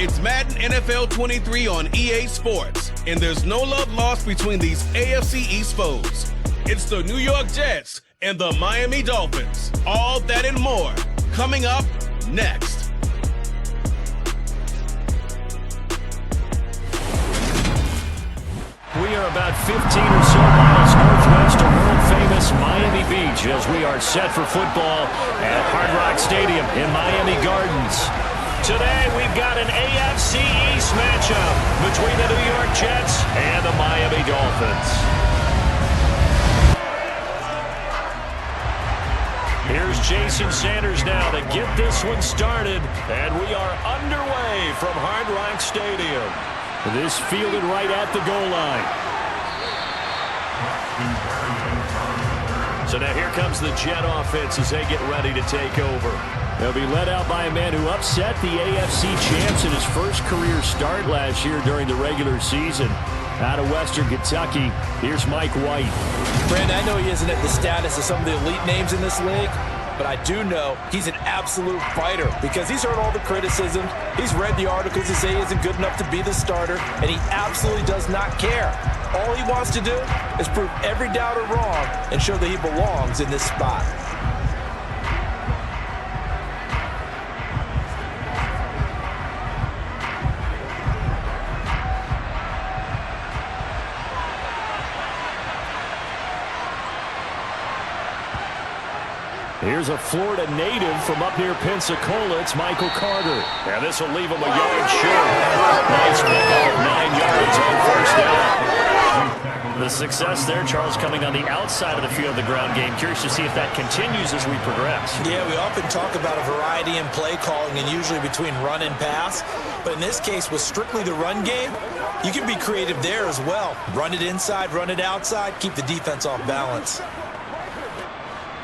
It's Madden NFL 23 on EA Sports, and there's no love lost between these AFC East foes. It's the New York Jets and the Miami Dolphins. All that and more coming up next. We are about 15 or so miles northwest of world-famous Miami Beach as we are set for football at Hard Rock Stadium in Miami Gardens. Today, we've got an AFC East matchup between the New York Jets and the Miami Dolphins. Here's Jason Sanders now to get this one started, and we are underway from Hard Rock Stadium. This fielded right at the goal line. So now here comes the Jet offense as they get ready to take over. They'll be led out by a man who upset the AFC champs in his first career start last year during the regular season. Out of Western Kentucky, here's Mike White. Brandon, I know he isn't at the status of some of the elite names in this league, but I do know he's an absolute fighter because he's heard all the criticisms. He's read the articles that say he isn't good enough to be the starter, and he absolutely does not care. All he wants to do is prove every doubter wrong and show that he belongs in this spot. Here's a Florida native from up near Pensacola. It's Michael Carter. And this will leave him a yard short. Nice pickup, 9 yards on first down. The success there, Charles, coming on the outside of the field of the ground game. Curious to see if that continues as we progress. Yeah, we often talk about a variety in play calling and usually between run and pass. But in this case, with strictly the run game, you can be creative there as well. Run it inside, run it outside, keep the defense off balance.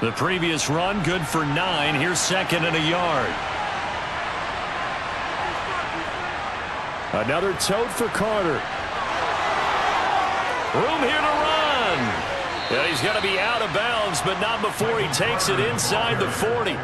The previous run, good for 9. Here's second and a yard. Another tote for Carter. Room here to run. Yeah, he's going to be out of bounds, but not before he takes it inside the 40.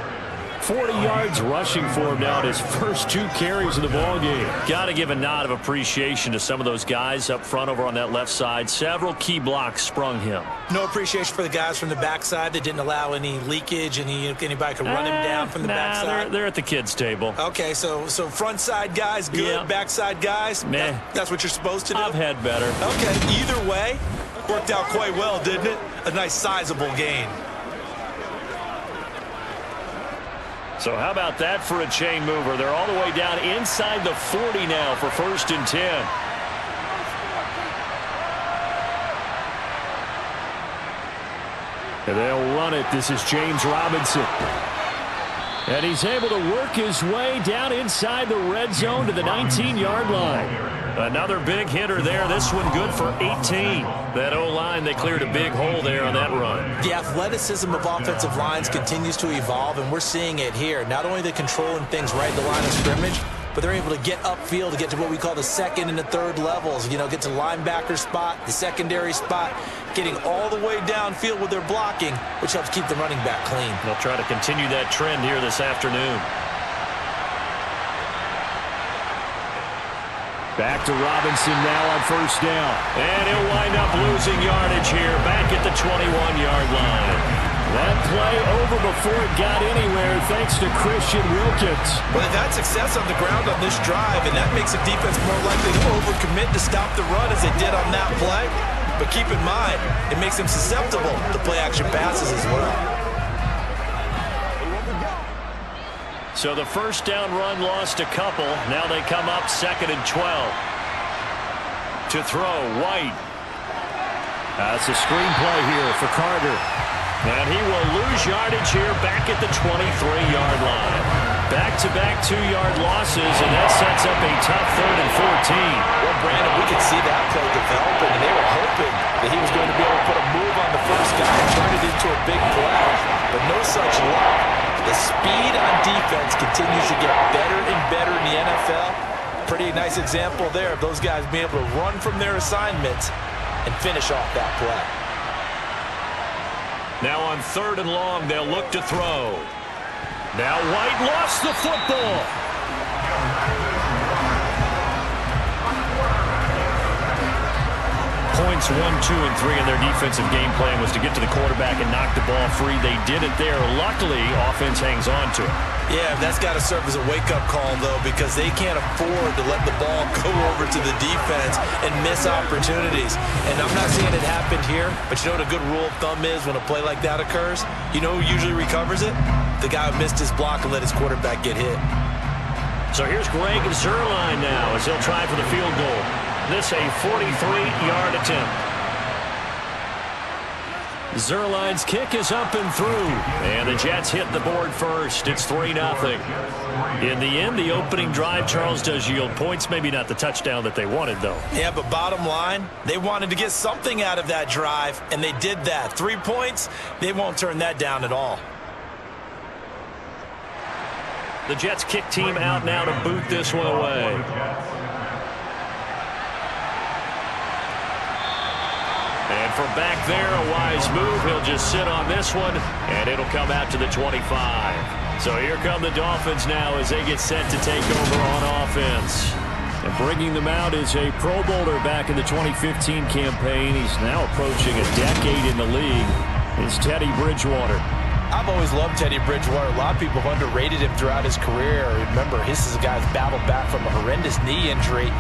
40 yards rushing for him now in his first 2 carries of the ballgame. Got to give a nod of appreciation to some of those guys up front over on that left side. Several key blocks sprung him. No appreciation for the guys from the backside that didn't allow any leakage, anybody could run him down from the backside. They're at the kids' table. Okay, so front side guys, good. Yeah. Backside guys, meh. That's what you're supposed to do? I've had better. Okay, either way, worked out quite well, didn't it? A nice sizable gain. So how about that for a chain mover? They're all the way down inside the 40 now for 1st and 10. And they'll run it. This is James Robinson. And he's able to work his way down inside the red zone to the 19-yard line. Another big hitter there. This one good for 18. That O-line, they cleared a big hole there on that run. The athleticism of offensive lines continues to evolve, and we're seeing it here. Not only are they controlling things right at the line of scrimmage, but they're able to get upfield to get to what we call the second and the third levels. You know, get to the linebacker spot, the secondary spot, getting all the way downfield with their blocking, which helps keep the running back clean. They'll try to continue that trend here this afternoon. Back to Robinson now on 1st down. And he'll wind up losing yardage here back at the 21-yard line. That play over before it got anywhere thanks to Christian Wilkins. Well, they've had success on the ground on this drive, and that makes the defense more likely to overcommit to stop the run as they did on that play. But keep in mind, it makes them susceptible to play-action passes as well. So the 1st down run lost a couple. Now they come up 2nd and 12. To throw, White. That's a screen play here for Carter. And he will lose yardage here back at the 23-yard line. Back-to-back 2-yard losses, and that sets up a tough 3rd and 14. Well, Brandon, we could see that play developing, and they were hoping that he was going to be able to put a move on the first guy and turn it into a big play. But no such luck. The speed on defense continues to get better and better in the NFL. Pretty nice example there of those guys being able to run from their assignments and finish off that play. Now on 3rd and long, they'll look to throw. Now White lost the football. points 1, 2, and 3 in their defensive game plan was to get to the quarterback and knock the ball free. They did it there. Luckily, offense hangs on to it. Yeah, that's got to serve as a wake-up call, though, because they can't afford to let the ball go over to the defense and miss opportunities. And I'm not saying it happened here, but you know what a good rule of thumb is when a play like that occurs? You know who usually recovers it? The guy who missed his block and let his quarterback get hit. So here's Greg Zuerlein now as he'll try for the field goal. This a 43-yard attempt. Zuerlein's kick is up and through. And the Jets hit the board first. It's 3-0. In the end, the opening drive, Charles, does yield points. Maybe not the touchdown that they wanted, though. Yeah, but bottom line, they wanted to get something out of that drive, and they did that. 3 points, they won't turn that down at all. The Jets kick team out now to boot this one away. And from back there, a wise move. He'll just sit on this one, and it'll come out to the 25. So here come the Dolphins now as they get set to take over on offense. And bringing them out is a Pro Bowler back in the 2015 campaign. He's now approaching a decade in the league. It's Teddy Bridgewater. I've always loved Teddy Bridgewater. A lot of people have underrated him throughout his career. Remember, this is a guy who's battled back from a horrendous knee injury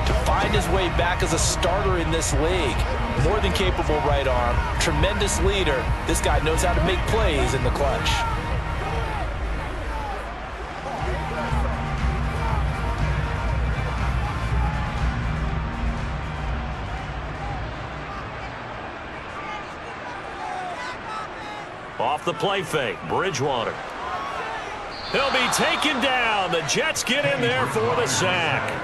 to find his way back as a starter in this league. More than capable right arm, tremendous leader. This guy knows how to make plays in the clutch. Off the play fake, Bridgewater. He'll be taken down. The Jets get in there for the sack.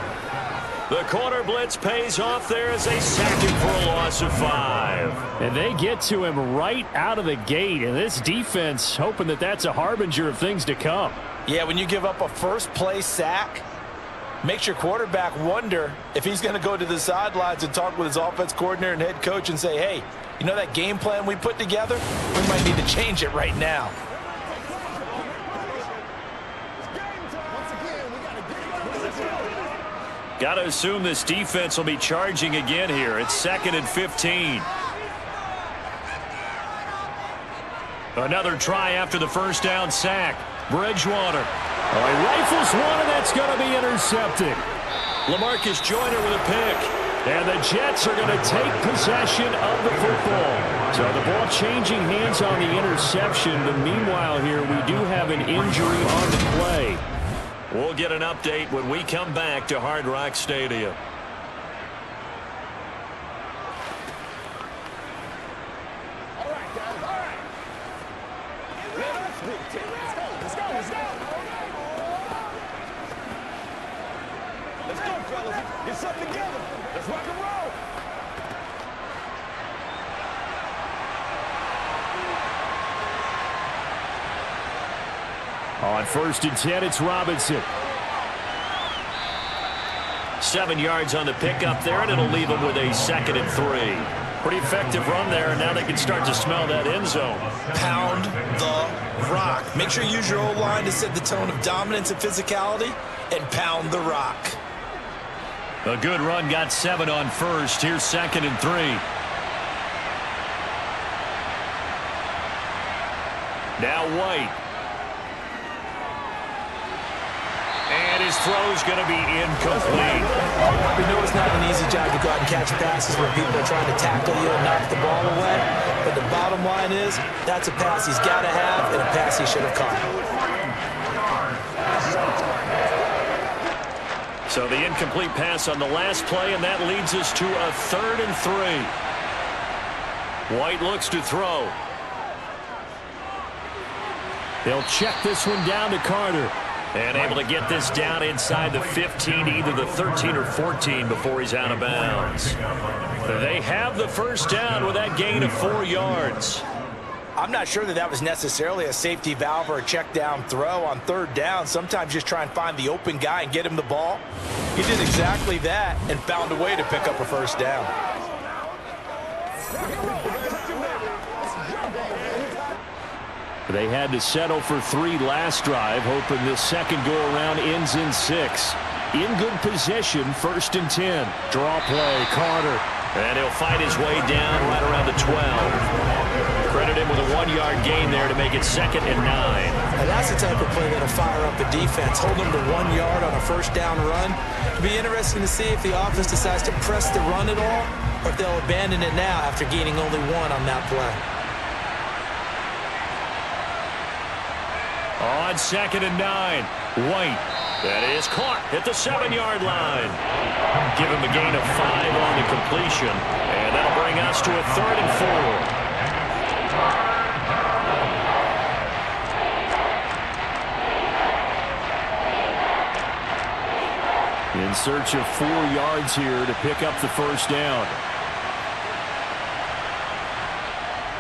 The corner blitz pays off there as they sack him for a loss of 5. And they get to him right out of the gate. And this defense hoping that that's a harbinger of things to come. Yeah, when you give up a first play sack, makes your quarterback wonder if he's going to go to the sidelines and talk with his offense coordinator and head coach and say, hey, you know that game plan we put together? We might need to change it right now. Got to assume this defense will be charging again here. It's 2nd and 15. Another try after the first down sack. Bridgewater. Oh, he rifles one, and that's going to be intercepted. LaMarcus Joyner with a pick. And the Jets are going to take possession of the football. So the ball changing hands on the interception. But meanwhile here, we do have an injury on the play. We'll get an update when we come back to Hard Rock Stadium. All right, guys, all right. Let's go. Let's go, fellas. Get something together. Let's rock and roll. On 1st and 10, it's Robinson. 7 yards on the pickup there, and it'll leave him with a 2nd and 3. Pretty effective run there, and now they can start to smell that end zone. Pound the rock. Make sure you use your O-line to set the tone of dominance and physicality, and pound the rock. A good run, got 7 on 1st. Here's 2nd and 3. Now White. And his throw's going to be incomplete. We know it's not an easy job to go out and catch passes when people are trying to tackle you and knock the ball away. But the bottom line is, that's a pass he's got to have and a pass he should have caught. So the incomplete pass on the last play, and that leads us to a 3rd and 3. White looks to throw. They'll check this one down to Carter. And able to get this down inside the 15, either the 13 or 14 before he's out of bounds. They have the first down with that gain of 4 yards. I'm not sure that was necessarily a safety valve or a check down throw on 3rd down. Sometimes just try and find the open guy and get him the ball. He did exactly that and found a way to pick up a first down. They had to settle for 3 last drive, hoping this second go-around ends in 6. In good position, 1st and 10. Draw play, Carter. And he'll fight his way down right around the 12. Credit him with a 1-yard gain there to make it 2nd and 9. And that's the type of play that'll fire up the defense. Hold them to 1 yard on a first down run. It'll be interesting to see if the offense decides to press the run at all, or if they'll abandon it now after gaining only 1 on that play. On 2nd and 9, White. That is caught at the 7-yard line. Give him a gain of 5 on the completion. And that'll bring us to a 3rd and 4. In search of 4 yards here to pick up the first down.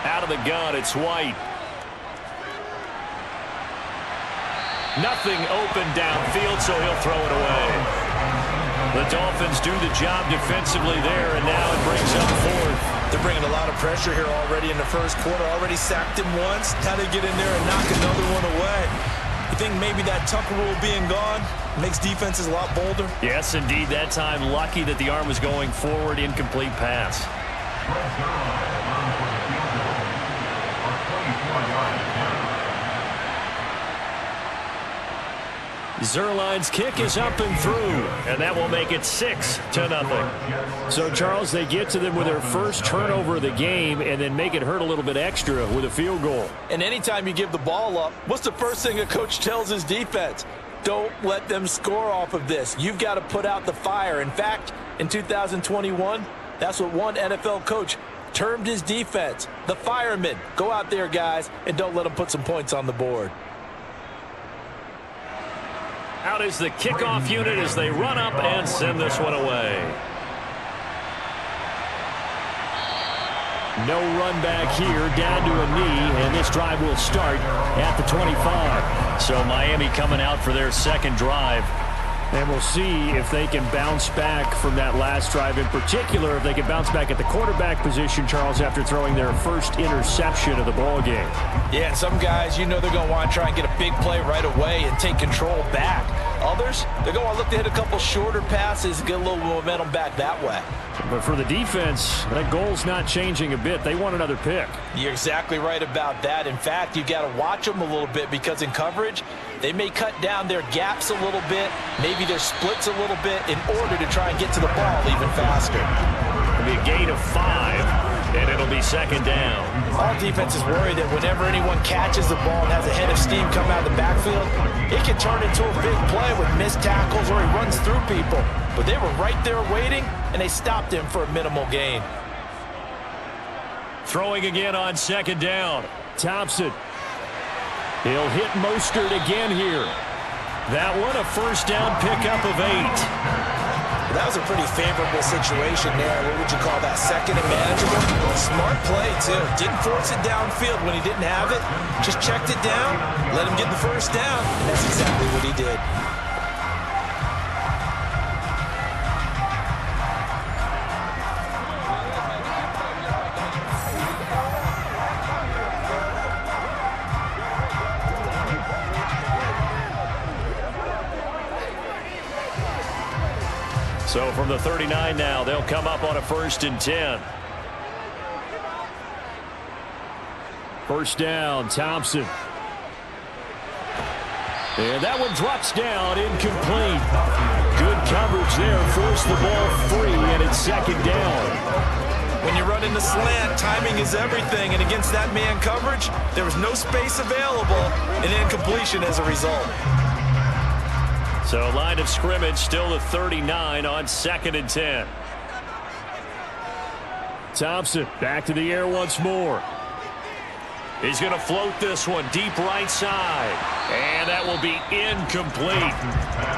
Out of the gun, it's White. Nothing open downfield, so he'll throw it away. The Dolphins do the job defensively there, and now it brings up 4th. They're bringing a lot of pressure here already in the first quarter. Already sacked him once. Now they get in there and knock another one away. You think maybe that Tucker rule being gone makes defenses a lot bolder? Yes, indeed. That time, lucky that the arm was going forward. Incomplete pass. Zerline's kick is up and through, and that will make it 6-0. So, Charles, they get to them with their first turnover of the game and then make it hurt a little bit extra with a field goal. And anytime you give the ball up, what's the first thing a coach tells his defense? Don't let them score off of this. You've got to put out the fire. In fact, in 2021, that's what one NFL coach termed his defense, the firemen. Go out there, guys, and don't let them put some points on the board. Out is the kickoff unit as they run up and send this one away. No run back here, down to a knee, and this drive will start at the 25. So Miami coming out for their second drive. And we'll see if they can bounce back from that last drive, in particular if they can bounce back at the quarterback position, Charles, after throwing their first interception of the ball game. Yeah, and some guys, you know they're going to want to try and get a big play right away and take control back. Others, they're going to look to hit a couple shorter passes and get a little momentum back that way. But for the defense, that goal's not changing a bit. They want another pick. You're exactly right about that. In fact, you got to watch them a little bit because in coverage, they may cut down their gaps a little bit, maybe their splits a little bit in order to try and get to the ball even faster. It'll be a gain of 5, and it'll be second down. All defenses worry that whenever anyone catches the ball and has a head of steam come out of the backfield, it can turn into a big play with missed tackles or he runs through people. But they were right there waiting, and they stopped him for a minimal gain. Throwing again on second down. Thompson. He'll hit Mostert again here. That one a first down pickup of 8. That was a pretty favorable situation there. What would you call that? Second and manageable? Smart play, too. Didn't force it downfield when he didn't have it. Just checked it down, let him get the first down, and that's exactly what he did. So from the 39 now, they'll come up on a 1st and 10. First down, Thompson. And that one drops down, incomplete. Good coverage there, forced the ball free, and it's second down. When you run in the slant, timing is everything, and against that man coverage, there was no space available, and incompletion as a result. So line of scrimmage still the 39 on 2nd and 10. Thompson back to the air once more. He's going to float this one deep right side. And that will be incomplete.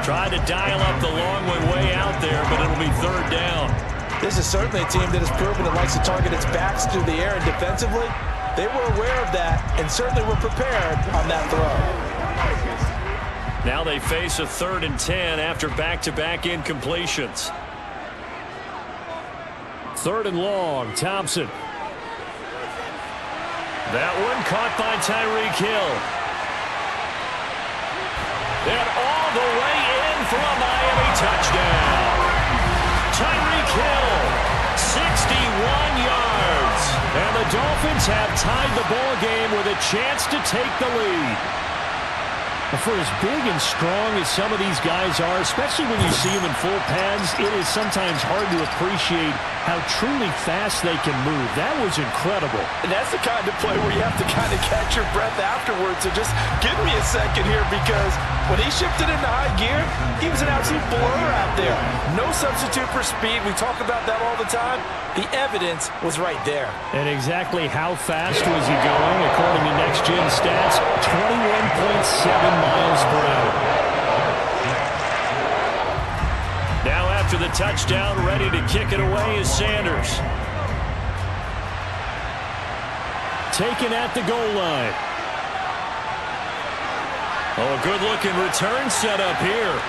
Tried to dial up the long way out there, but it'll be 3rd down. This is certainly a team that has proven it likes to target its backs through the air, and defensively, they were aware of that and certainly were prepared on that throw. Now they face a 3rd and 10 after back-to-back incompletions. 3rd and long, Thompson. That one caught by Tyreek Hill. And all the way in for a Miami touchdown. Tyreek Hill yards. And the Dolphins have tied the ball game with a chance to take the lead. For as big and strong as some of these guys are, especially when you see them in full pads, it is sometimes hard to appreciate how truly fast they can move. That was incredible. And that's the kind of play where you have to kind of catch your breath afterwards. So just give me a second here, because when he shifted into high gear, he was an absolute blur out there. No substitute for speed. We talk about that all the time. The evidence was right there. And exactly how fast was he going? According to Next Gen Stats, 21.7 miles per hour. Now after the touchdown, ready to kick it away is Sanders. Taken at the goal line. Oh, good-looking return set up here.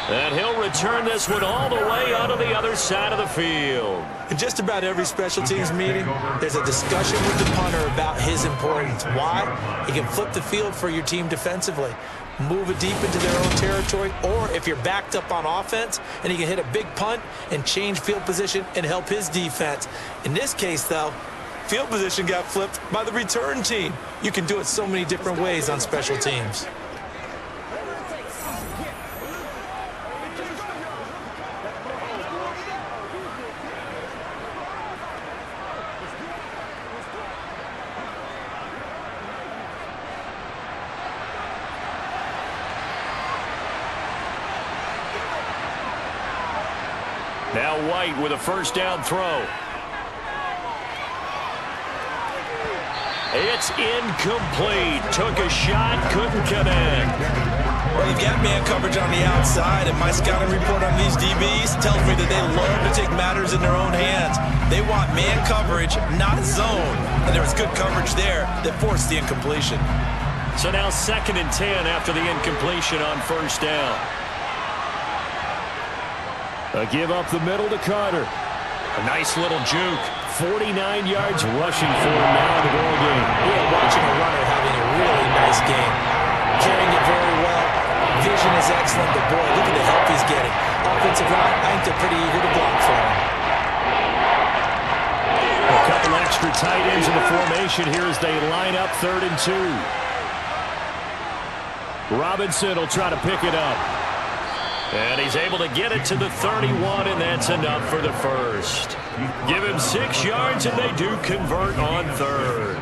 And he'll return this one all the way onto the other side of the field. In just about every special teams meeting, there's a discussion with the punter about his importance. Why? He can flip the field for your team defensively, move it deep into their own territory, or if you're backed up on offense, and he can hit a big punt and change field position and help his defense. In this case, though, field position got flipped by the return team. You can do it so many different ways on special teams. Now White with a first down throw. It's incomplete. Took a shot, couldn't connect. Well, you've got man coverage on the outside, and my scouting report on these DBs tells me that they love to take matters in their own hands. They want man coverage, not zone. And there was good coverage there that forced the incompletion. So now 2nd and 10 after the incompletion on first down. A give up the middle to Carter. A nice little juke. 49 yards rushing for him now in the ball game. Yeah, watching a runner having a really nice game. Carrying it very well. Vision is excellent, but boy, look at the help he's getting. Offensive line, I think they're pretty eager to block for him. A couple extra tight ends in the formation here as they line up 3rd and 2. Robinson will try to pick it up. And he's able to get it to the 31, and that's enough for the first. Give him 6 yards, and they do convert on 3rd.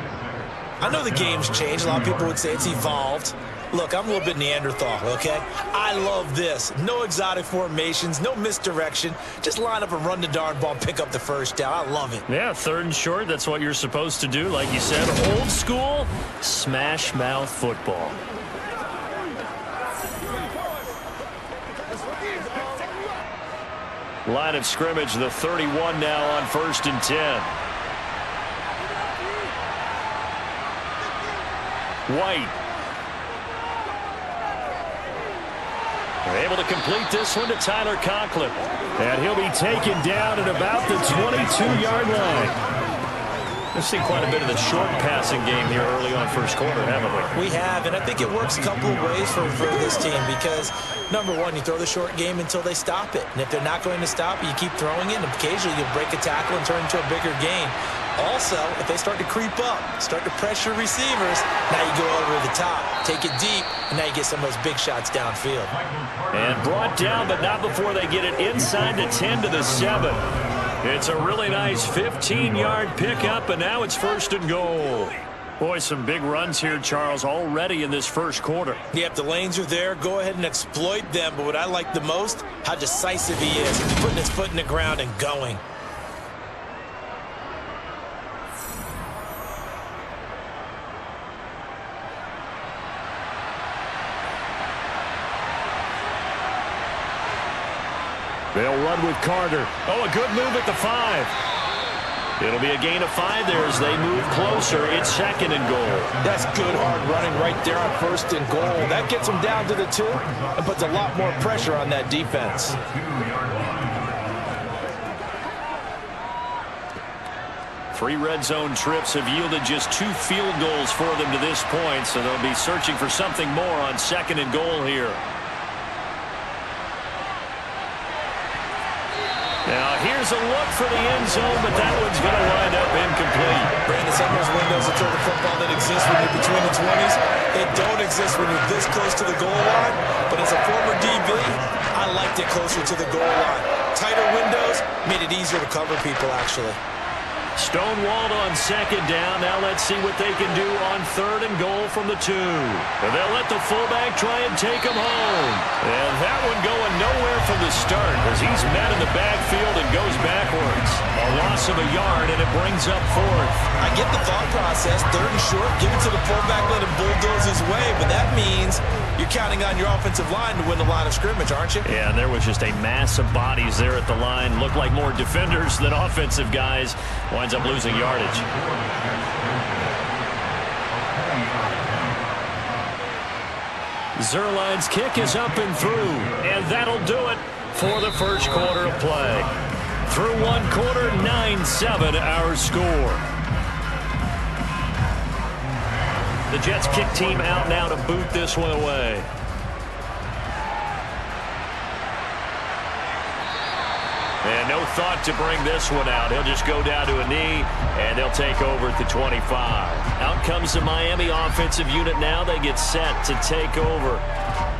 I know the game's changed. A lot of people would say it's evolved. Look, I'm a little bit Neanderthal, okay? I love this. No exotic formations, no misdirection. Just line up and run the darn ball, pick up the first down. I love it. Yeah, 3rd and short, that's what you're supposed to do. Like you said, old school, smash mouth football. Line of scrimmage, the 31 now on 1st and 10. White. They're able to complete this one to Tyler Conklin. And he'll be taken down at about the 22-yard line. We've seen quite a bit of the short passing game here early on first quarter, haven't we? We have, and I think it works a couple of ways for this team because, number one, you throw the short game until they stop it. And if they're not going to stop it, you keep throwing it, and occasionally you'll break a tackle and turn into a bigger gain. Also, if they start to creep up, start to pressure receivers, now you go over the top, take it deep, and now you get some of those big shots downfield. And brought down, but not before they get it inside the 10 to the 7. It's a really nice 15-yard pickup, and now it's 1st and goal. Boy, some big runs here, Charles, already in this first quarter. Yep, the lanes are there. Go ahead and exploit them. But what I like the most, how decisive he is, putting his foot in the ground and going. They'll run with Carter. Oh, a good move at the 5. It'll be a gain of 5 there as they move closer. It's 2nd and goal. That's good hard running right there on 1st and goal. That gets them down to the 2 and puts a lot more pressure on that defense. Three red zone trips have yielded just 2 field goals for them to this point, so they'll be searching for something more on 2nd and goal here. Now here's Here's a look for the end zone, but that one's going to wind up incomplete. Brandon, some of those windows to throw the football that exist when you're between the 20s, they don't exist when you're this close to the goal line. But as a former DB, I liked it closer to the goal line. Tighter windows made it easier to cover people, actually. Stonewalled on second down. Now let's see what they can do on third and goal from the 2. And they'll let the fullback try and take him home. And that one going nowhere from the start as he's met in the backfield and goes backwards. A loss of a yard, and it brings up fourth. I get the thought process. Third and short, give it to the fullback, let him bulldoze his way. But that means you're counting on your offensive line to win the line of scrimmage, aren't you? Yeah, and there was just a mass of bodies there at the line. Looked like more defenders than offensive guys. Winds up losing yardage. Zerline's kick is up and through, and that'll do it for the first quarter of play. Through one quarter, 9-7 our score. The Jets kick team out now to boot this one away. And no thought to bring this one out. He'll just go down to a knee, and they'll take over at the 25. Out comes the Miami offensive unit now. They get set to take over.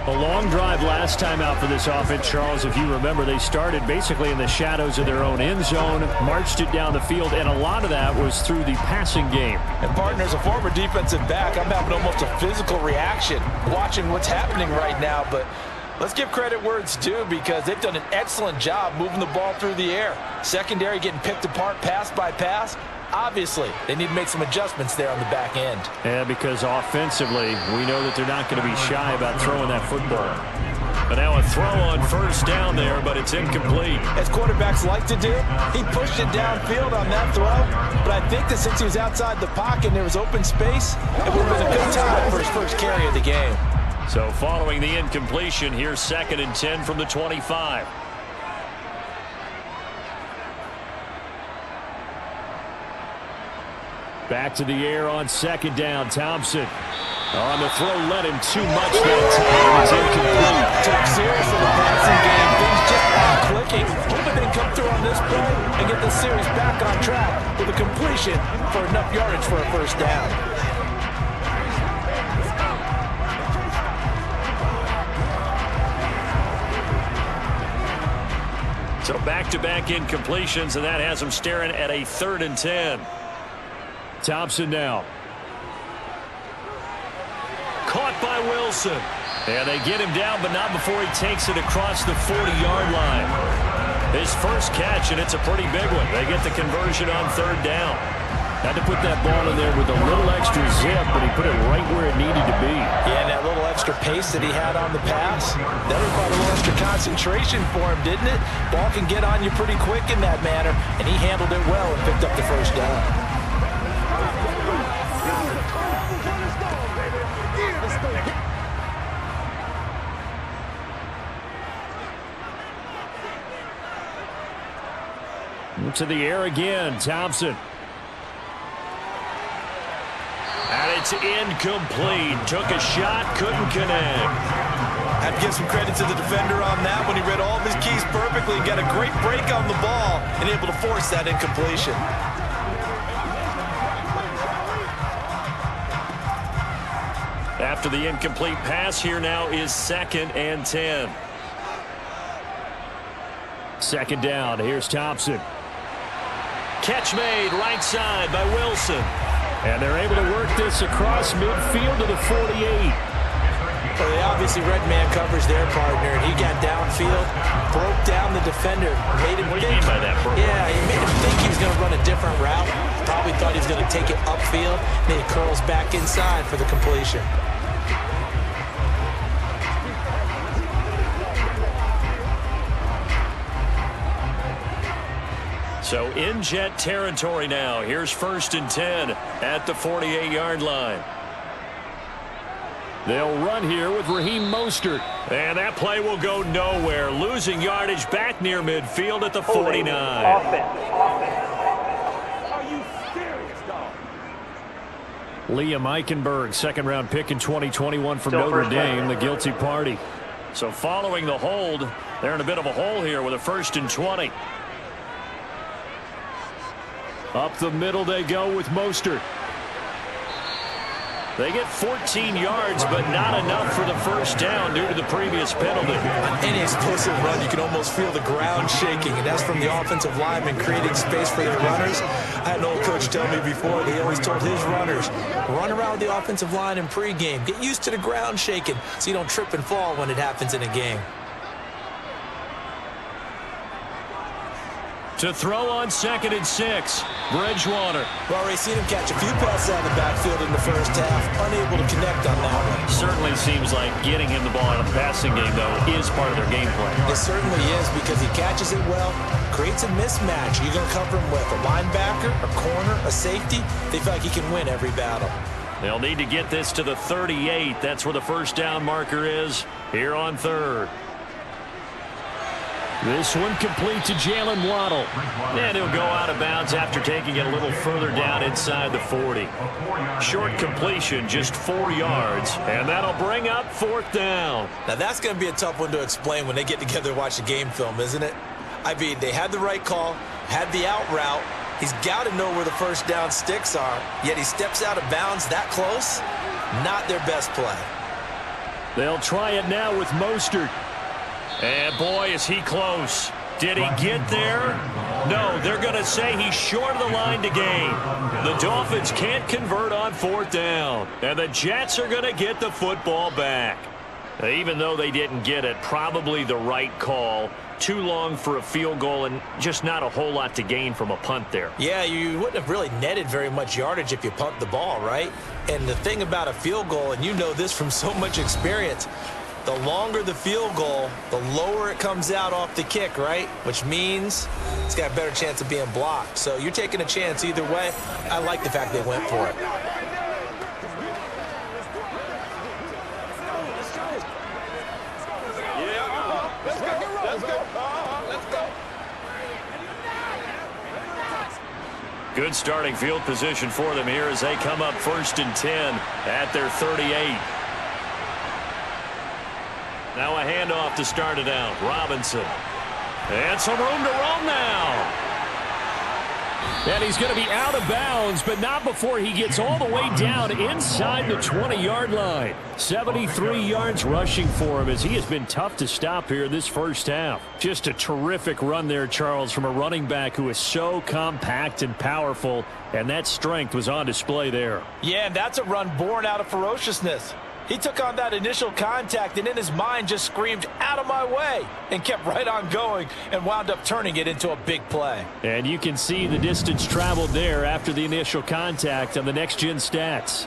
A long drive last time out for this offense, Charles. If you remember, they started basically in the shadows of their own end zone, marched it down the field, and a lot of that was through the passing game. And partner, as a former defensive back, I'm having almost a physical reaction watching what's happening right now. But let's give credit where it's due, because they've done an excellent job moving the ball through the air. Secondary getting picked apart pass by pass. Obviously, they need to make some adjustments there on the back end. Yeah, because offensively, we know that they're not going to be shy about throwing that football. But now a throw on first down there, but it's incomplete. As quarterbacks like to do, he pushed it downfield on that throw. But I think that since he was outside the pocket and there was open space, it would have been a good time for his first carry of the game. So following the incompletion, here's 2nd and 10 from the 25. Back to the air on second down. Thompson on the throw, led him too much that time. It's incomplete. Took serious in the passing game. Things just aren't clicking. Hoping they can come through on this play and get the series back on track with a completion for enough yardage for a first down. So back-to-back incompletions, and that has them staring at a 3rd and 10. Thompson now. Caught by Wilson. And they get him down, but not before he takes it across the 40-yard line. His first catch, and it's a pretty big one. They get the conversion on 3rd down. Had to put that ball in there with a little extra zip, but he put it right where it needed to be. Yeah, and that little extra pace that he had on the pass, that required a little extra concentration for him, didn't it? Ball can get on you pretty quick in that manner, and he handled it well and picked up the first down. To the air again, Thompson. And it's incomplete. Took a shot, couldn't connect. I'd give some credit to the defender on that when he read all of his keys perfectly and got a great break on the ball and able to force that incompletion. After the incomplete pass, here now is 2nd and 10. 2nd down. Here's Thompson. Catch made right side by Wilson. And they're able to work this across midfield to the 48. Well, they obviously read man coverage their partner, and he got downfield, broke down the defender, made him What do you mean by that, bro? Yeah, he made him think he was going to run a different route. Probably thought he was going to take it upfield. Then he curls back inside for the completion. So in Jet territory now. Here's 1st and 10 at the 48-yard line. They'll run here with Raheem Mostert. And that play will go nowhere. Losing yardage back near midfield at the 49. Offense. Are you serious, dog? Liam Eichenberg, 2nd-round pick in 2021 from Notre Dame, the guilty party. So following the hold, they're in a bit of a hole here with a 1st and 20. Up the middle they go with Mostert. They get 14 yards, but not enough for the first down due to the previous penalty. On any explosive run, you can almost feel the ground shaking, and that's from the offensive linemen creating space for their runners. I had an old coach tell me before, he always told his runners, run around the offensive line in pregame. Get used to the ground shaking so you don't trip and fall when it happens in a game. To throw on 2nd and 6, Bridgewater. We've already seen him catch a few passes out of the backfield in the first half, unable to connect on that one. Certainly seems like getting him the ball in a passing game, though, is part of their game plan. It certainly is because he catches it well, creates a mismatch. You're going to cover him with a linebacker, a corner, a safety. They feel like he can win every battle. They'll need to get this to the 38. That's where the first down marker is here on 3rd. This one complete to Jalen Waddle. And he'll go out of bounds after taking it a little further down inside the 40. Short completion, just 4 yards, and that'll bring up 4th down. Now that's going to be a tough one to explain when they get together and watch the game film, isn't it? I mean, they had the right call, had the out route. He's got to know where the first down sticks are, yet he steps out of bounds that close. Not their best play. They'll try it now with Mostert. And boy, is he close. Did he get there? No, they're going to say he's short of the line to gain. The Dolphins can't convert on 4th down. And the Jets are going to get the football back. Even though they didn't get it, probably the right call. Too long for a field goal and just not a whole lot to gain from a punt there. Yeah, you wouldn't have really netted very much yardage if you punt the ball, right? And the thing about a field goal, and you know this from so much experience, the longer the field goal, the lower it comes out off the kick, right? Which means it's got a better chance of being blocked. So you're taking a chance either way. I like the fact they went for it. Good starting field position for them here as they come up 1st and 10 at their 38. Now a handoff to start it out. Robinson. And some room to roam now. And he's going to be out of bounds, but not before he gets all the way down inside the 20-yard line. 73 yards rushing for him as he has been tough to stop here this first half. Just a terrific run there, Charles, from a running back who is so compact and powerful, and that strength was on display there. Yeah, and that's a run born out of ferociousness. He took on that initial contact and in his mind just screamed, "Out of my way," and kept right on going and wound up turning it into a big play. And you can see the distance traveled there after the initial contact on the next-gen stats.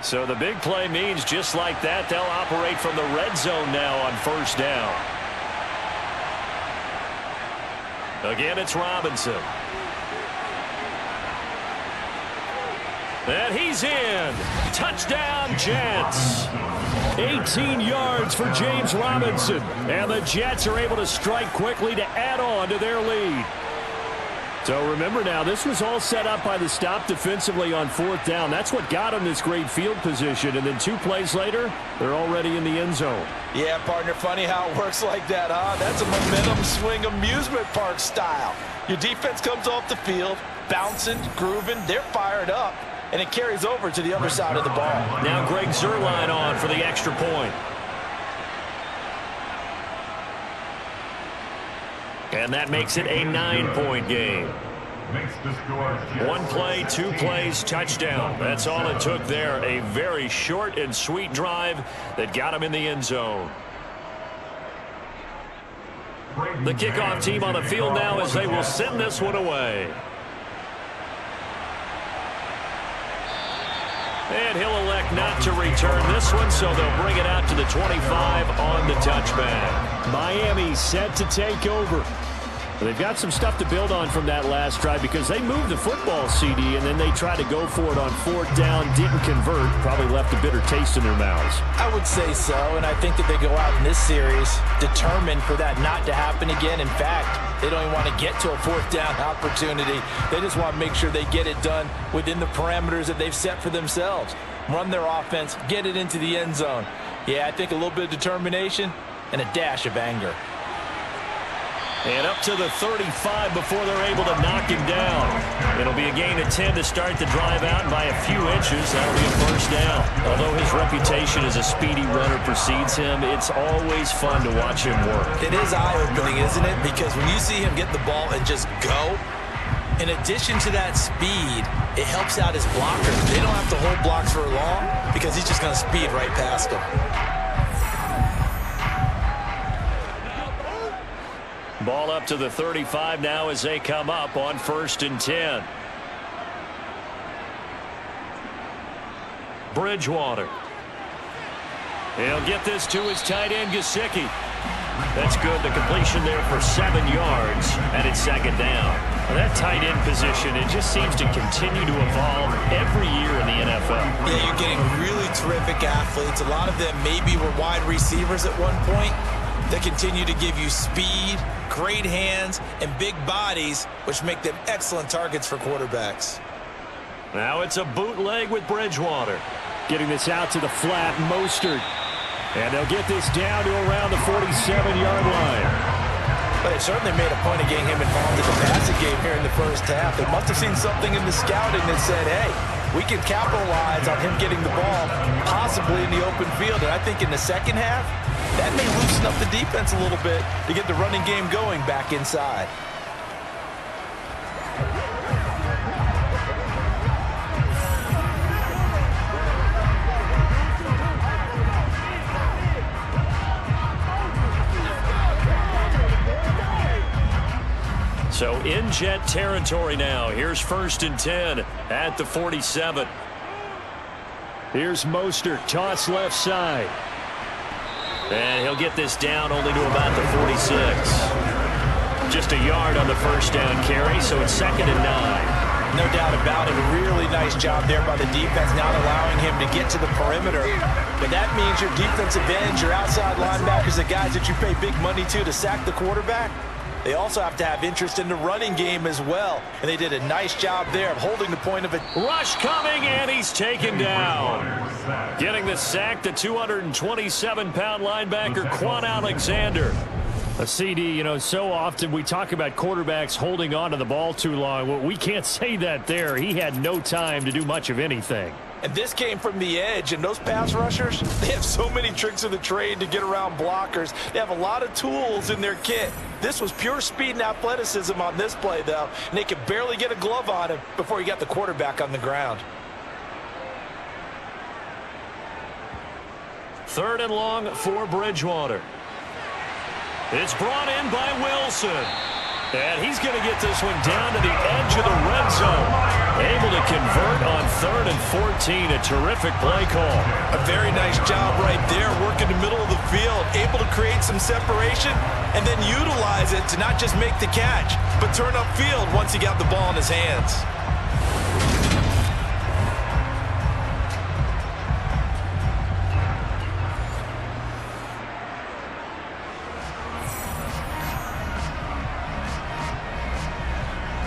So the big play means just like that, they'll operate from the red zone now on 1st down. Again, it's Robinson. And he's in. Touchdown, Jets. 18 yards for James Robinson. And the Jets are able to strike quickly to add on to their lead. So remember now, this was all set up by the stop defensively on 4th down. That's what got them this great field position. And then 2 plays later, they're already in the end zone. Yeah, partner, funny how it works like that, huh? That's a momentum swing amusement park style. Your defense comes off the field, bouncing, grooving, they're fired up. And it carries over to the other side of the ball. Now Greg Zuerlein on for the extra point. And that makes it a 9-point game. 1 play, 2 plays, touchdown. That's all it took there. A very short and sweet drive that got him in the end zone. The kickoff team on the field now as they will send this one away. And he'll elect not to return this one, so they'll bring it out to the 25 on the touchback. Miami set to take over. They've got some stuff to build on from that last drive because they moved the football, CD, and then they tried to go for it on 4th down, didn't convert, probably left a bitter taste in their mouths. I would say so, and I think that they go out in this series determined for that not to happen again. In fact, they don't even want to get to a 4th down opportunity. They just want to make sure they get it done within the parameters that they've set for themselves. Run their offense, get it into the end zone. Yeah, I think a little bit of determination and a dash of anger. And up to the 35 before they're able to knock him down. It'll be a gain of 10 to start the drive out, and by a few inches, that'll be a first down. Although his reputation as a speedy runner precedes him, it's always fun to watch him work. It is eye-opening, isn't it? Because when you see him get the ball and just go, in addition to that speed, it helps out his blockers. They don't have to hold blocks for long because he's just going to speed right past them. Ball up to the 35 now as they come up on 1st and 10. Bridgewater. He'll get this to his tight end, Gesicki. That's good. The completion there for 7 yards, and it's 2nd down. Well, that tight end position, it just seems to continue to evolve every year in the NFL. Yeah, you're getting really terrific athletes. A lot of them maybe were wide receivers at one point. They continue to give you speed, great hands, and big bodies, which make them excellent targets for quarterbacks. Now it's a bootleg with Bridgewater. Getting this out to the flat, Mostert. And they'll get this down to around the 47-yard line. But it certainly made a point of getting him involved in the passing game here in the first half. They must have seen something in the scouting that said, hey, we can capitalize on him getting the ball, possibly in the open field. And I think in the second half, that may loosen up the defense a little bit to get the running game going back inside. So in Jet territory now. Here's 1st and 10 at the 47. Here's Mostert, toss left side. And he'll get this down only to about the 46. Just a yard on the first down carry, so it's 2nd and 9. No doubt about it. A really nice job there by the defense, not allowing him to get to the perimeter. But that means your defensive ends, your outside linebackers, the guys that you pay big money to sack the quarterback, they also have to have interest in the running game as well. And they did a nice job there of holding the point of it. Rush coming, and he's taken down. Getting the sack, the 227-pound linebacker, Quan Alexander. A CD, you know, so often we talk about quarterbacks holding on to the ball too long. Well, we can't say that there. He had no time to do much of anything. And this came from the edge, and those pass rushers, they have so many tricks of the trade to get around blockers. They have a lot of tools in their kit. This was pure speed and athleticism on this play, though, and they could barely get a glove on him before he got the quarterback on the ground. 3rd and long for Bridgewater. It's brought in by Wilson. And he's going to get this one down to the edge of the red zone. Able to convert on 3rd and 14. A terrific play call. A very nice job right there, working the middle of the field, able to create some separation and then utilize it to not just make the catch, but turn upfield once he got the ball in his hands.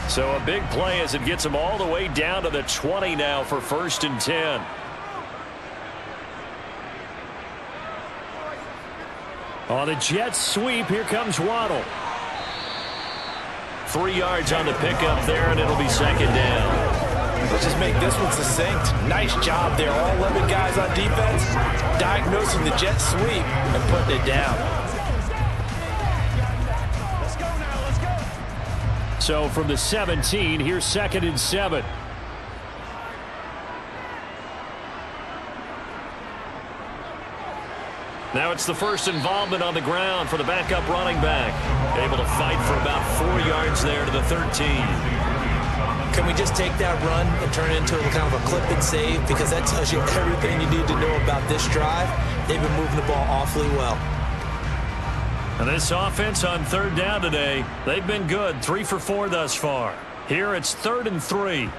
So a big play as it gets him all the way down to the 20 now for 1st and 10. On the jet sweep, here comes Waddle. 3 yards on the pickup there, and it'll be 2nd down. Let's just make this one succinct. Nice job there. All 11 guys on defense diagnosing the jet sweep and putting it down. So from the 17, here's 2nd and 7. Now it's the first involvement on the ground for the backup running back. Able to fight for about 4 yards there to the 13. Can we just take that run and turn it into a kind of a clip and save? Because that tells you everything you need to know about this drive. They've been moving the ball awfully well. And this offense on 3rd down today, they've been good. 3 for 4 thus far. Here it's 3rd and 3.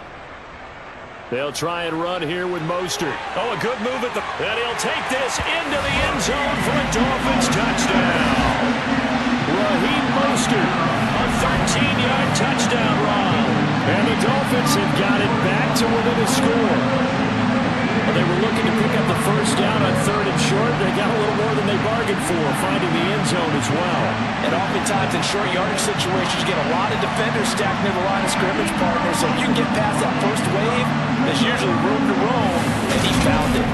They'll try and run here with Mostert. Oh, a good move at the... And he'll take this into the end zone for a Dolphins touchdown. Raheem Mostert, a 13-yard touchdown run. And the Dolphins have got it back to within a score. Well, they were looking to pick up the first down on 3rd and short. They got a little more than they bargained for, finding the end zone as well. And oftentimes in short yardage situations, you get a lot of defenders stacked near the line of scrimmage partners. So if you can get past that first wave, there's usually room to roam, and he found it.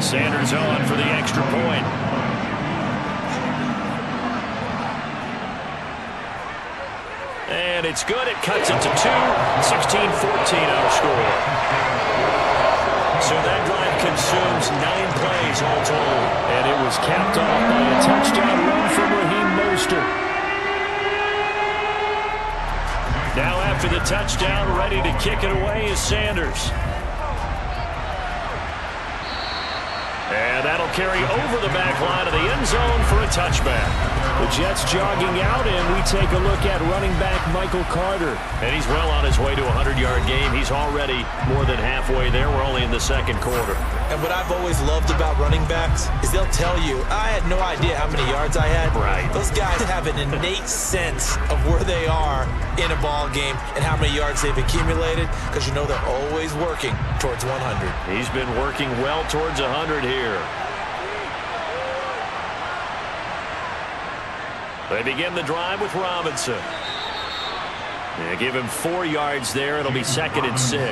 Sanders on for the extra point. And it's good. It cuts it to 2. 16-14 our score. So that drive consumes 9 plays all told. And it was capped off by a touchdown run from Raheem Mostert. Now after the touchdown, ready to kick it away is Sanders. And that'll carry over the back line of the end zone for a touchback. The Jets jogging out, and we take a look at running back Michael Carter. And he's well on his way to a 100-yard game. He's already more than halfway there. We're only in the second quarter. And what I've always loved about running backs is they'll tell you, I had no idea how many yards I had. Right. Those guys have an innate sense of where they are in a ball game and how many yards they've accumulated, because you know they're always working towards 100. He's been working well towards 100 here. They begin the drive with Robinson. They give him 4 yards there. It'll be 2nd and 6.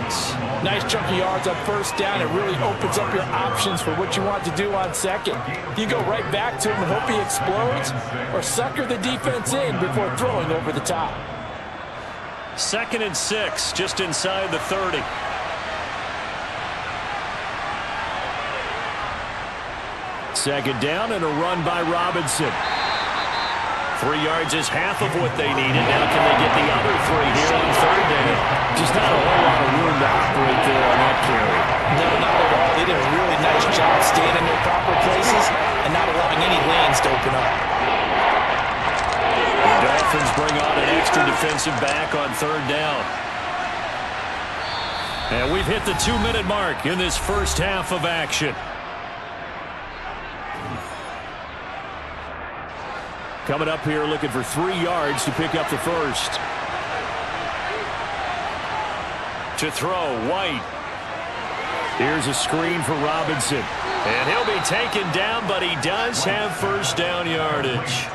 Nice chunky yards on first down. It really opens up your options for what you want to do on second. You go right back to him and hope he explodes, or sucker the defense in before throwing over the top. 2nd and 6, just inside the 30. Second down and a run by Robinson. 3 yards is half of what they needed. Now can they get the other 3 here on 3rd down? Just not a whole lot of room to operate there on that carry. No, not at all. They did a really nice job staying in their proper places and not allowing any lanes to open up. The Dolphins bring on an extra defensive back on 3rd down. And we've hit the 2-minute mark in this first half of action. Coming up here looking for 3 yards to pick up the first. To throw, White. Here's a screen for Robinson. And he'll be taken down, but he does have first down yardage.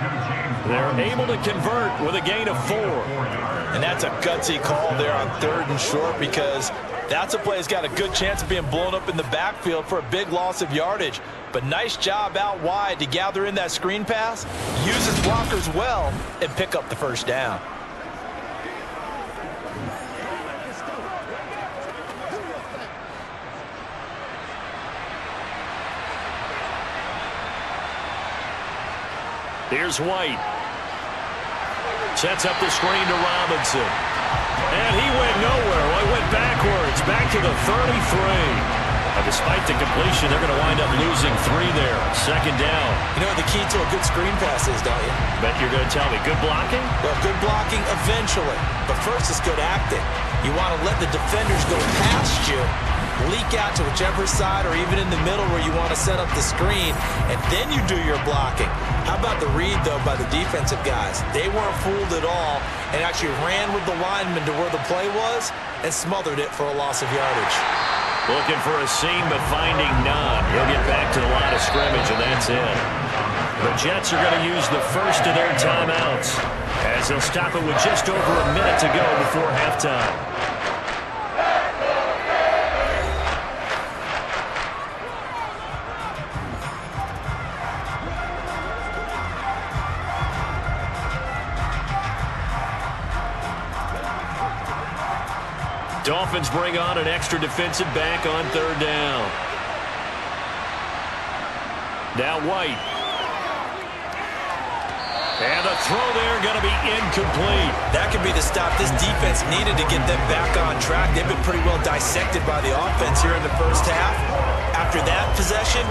They're able to convert with a gain of 4. And that's a gutsy call there on 3rd and short, because that's a play that's got a good chance of being blown up in the backfield for a big loss of yardage. But nice job out wide to gather in that screen pass, use his blockers well, and pick up the first down. Here's White. Sets up the screen to Robinson. And he went nowhere. Well, he went backwards, back to the 33. Despite the completion, they're going to wind up losing 3 there. Second down. You know what the key to a good screen pass is, don't you? Bet you're going to tell me. Good blocking? Well, good blocking eventually. But first, it's good acting. You want to let the defenders go past you, leak out to whichever side or even in the middle where you want to set up the screen, and then you do your blocking. How about the read, though, by the defensive guys? They weren't fooled at all and actually ran with the lineman to where the play was and smothered it for a loss of yardage. Looking for a seam, but finding none. He'll get back to the line of scrimmage, and that's it. The Jets are going to use the first of their timeouts as they'll stop it with just over a minute to go before halftime. Dolphins bring on an extra defensive back on 3rd down. Now White. And the throw there going to be incomplete. That could be the stop this defense needed to get them back on track. They've been pretty well dissected by the offense here in the first half. After that possession,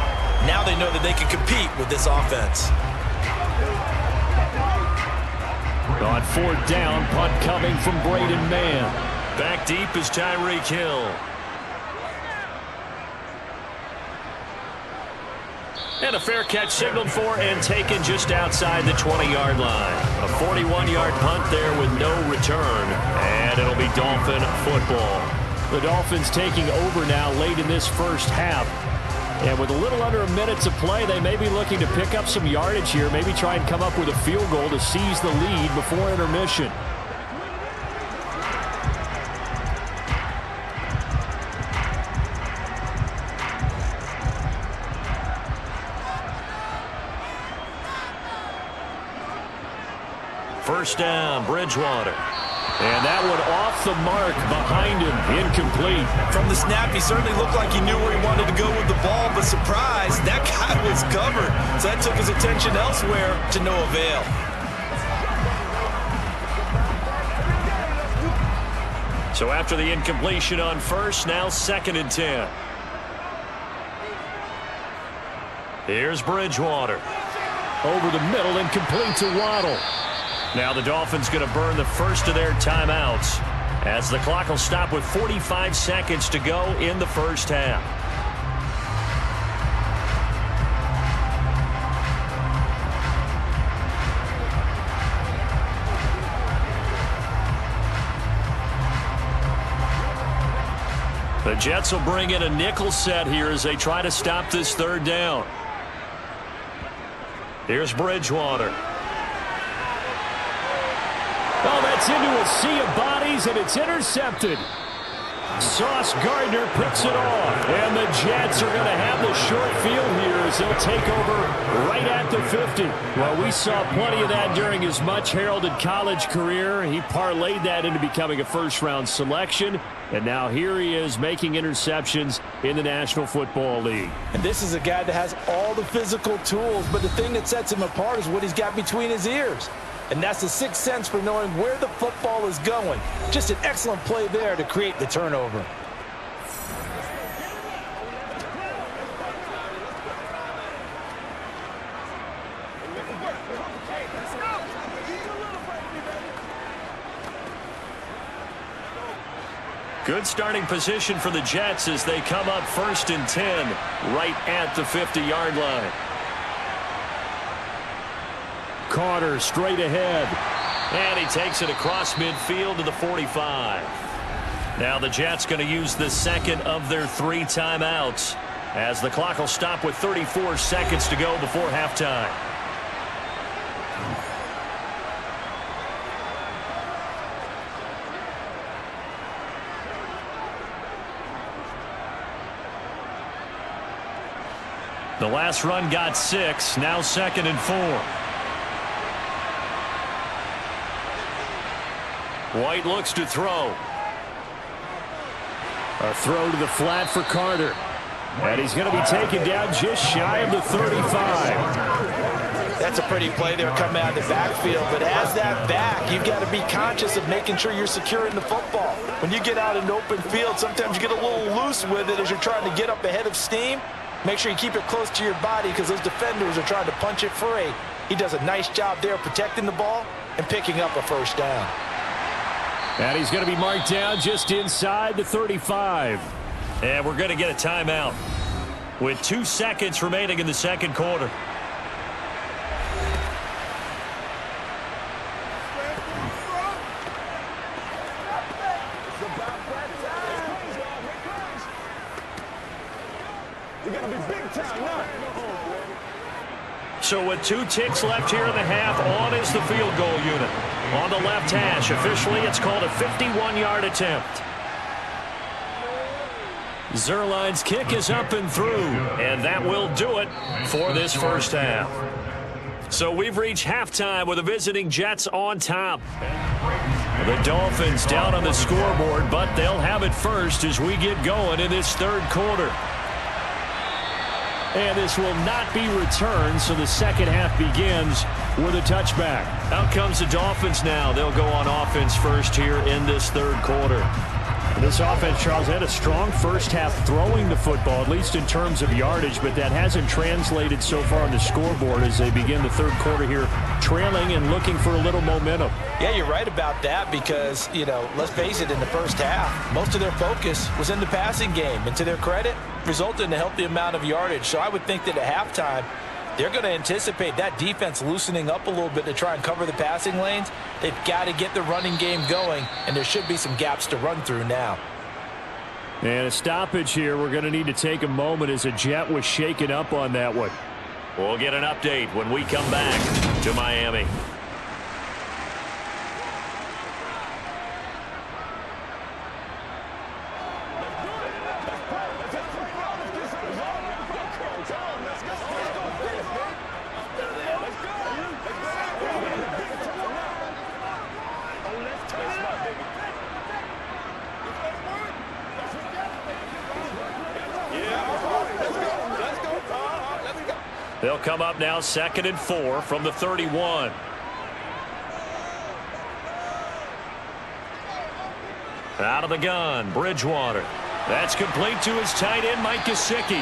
now they know that they can compete with this offense. On 4th down, punt coming from Braden Mann. Back deep is Tyreek Hill. And a fair catch signaled for and taken just outside the 20-yard line. A 41-yard punt there with no return. And it'll be Dolphin football. The Dolphins taking over now late in this first half. And with a little under a minute to play, they may be looking to pick up some yardage here. Maybe try and come up with a field goal to seize the lead before intermission. First down, Bridgewater. And that one off the mark behind him, incomplete. From the snap, he certainly looked like he knew where he wanted to go with the ball, but surprise, that guy was covered. So that took his attention elsewhere to no avail. So after the incompletion on first, now 2nd and 10. Here's Bridgewater. Over the middle and complete to Waddle. Now the Dolphins going to burn the first of their timeouts as the clock will stop with 45 seconds to go in the first half. The Jets will bring in a nickel set here as they try to stop this third down. Here's Bridgewater. Oh, that's into a sea of bodies, and it's intercepted. Sauce Gardner picks it off. And the Jets are going to have the short field here as they'll take over right at the 50. Well, we saw plenty of that during his much-heralded college career. He parlayed that into becoming a first-round selection. And now here he is making interceptions in the National Football League. And this is a guy that has all the physical tools, but the thing that sets him apart is what he's got between his ears. And that's the sixth sense for knowing where the football is going. Just an excellent play there to create the turnover. Good starting position for the Jets as they come up 1st and 10 right at the 50-yard line. Carter straight ahead. And he takes it across midfield to the 45. Now the Jets going to use the second of their 3 timeouts as the clock will stop with 34 seconds to go before halftime. The last run got 6, now 2nd and 4. White looks to throw. A throw to the flat for Carter. And he's going to be taken down just shy of the 35. That's a pretty play there coming out of the backfield. But as that back, you've got to be conscious of making sure you're securing the football. When you get out in open field, sometimes you get a little loose with it as you're trying to get up ahead of steam. Make sure you keep it close to your body because those defenders are trying to punch it free. He does a nice job there protecting the ball and picking up a first down. And he's going to be marked down just inside the 35. And we're going to get a timeout with 2 seconds remaining in the second quarter. So with 2 ticks left here in the half, on is the field goal unit. On the left hash, officially it's called a 51-yard attempt. Zerline's kick is up and through, and that will do it for this first half. So we've reached halftime with the visiting Jets on top. The Dolphins down on the scoreboard, but they'll have it first as we get going in this third quarter. And this will not be returned, so the second half begins with a touchback. Out comes the Dolphins now. They'll go on offense first here in this third quarter. This offense, Charles, had a strong first half throwing the football, at least in terms of yardage, but that hasn't translated so far on the scoreboard as they begin the third quarter here, trailing and looking for a little momentum. Yeah, you're right about that because, let's face it, in the first half, most of their focus was in the passing game. And to their credit, resulted in a healthy amount of yardage. So I would think that at halftime, they're going to anticipate that defense loosening up a little bit to try and cover the passing lanes. They've got to get the running game going, and there should be some gaps to run through now. And a stoppage here. We're going to need to take a moment as a Jet was shaken up on that one. We'll get an update when we come back to Miami. They'll come up now 2nd and 4 from the 31. Out of the gun, Bridgewater. That's complete to his tight end, Mike Gesicki.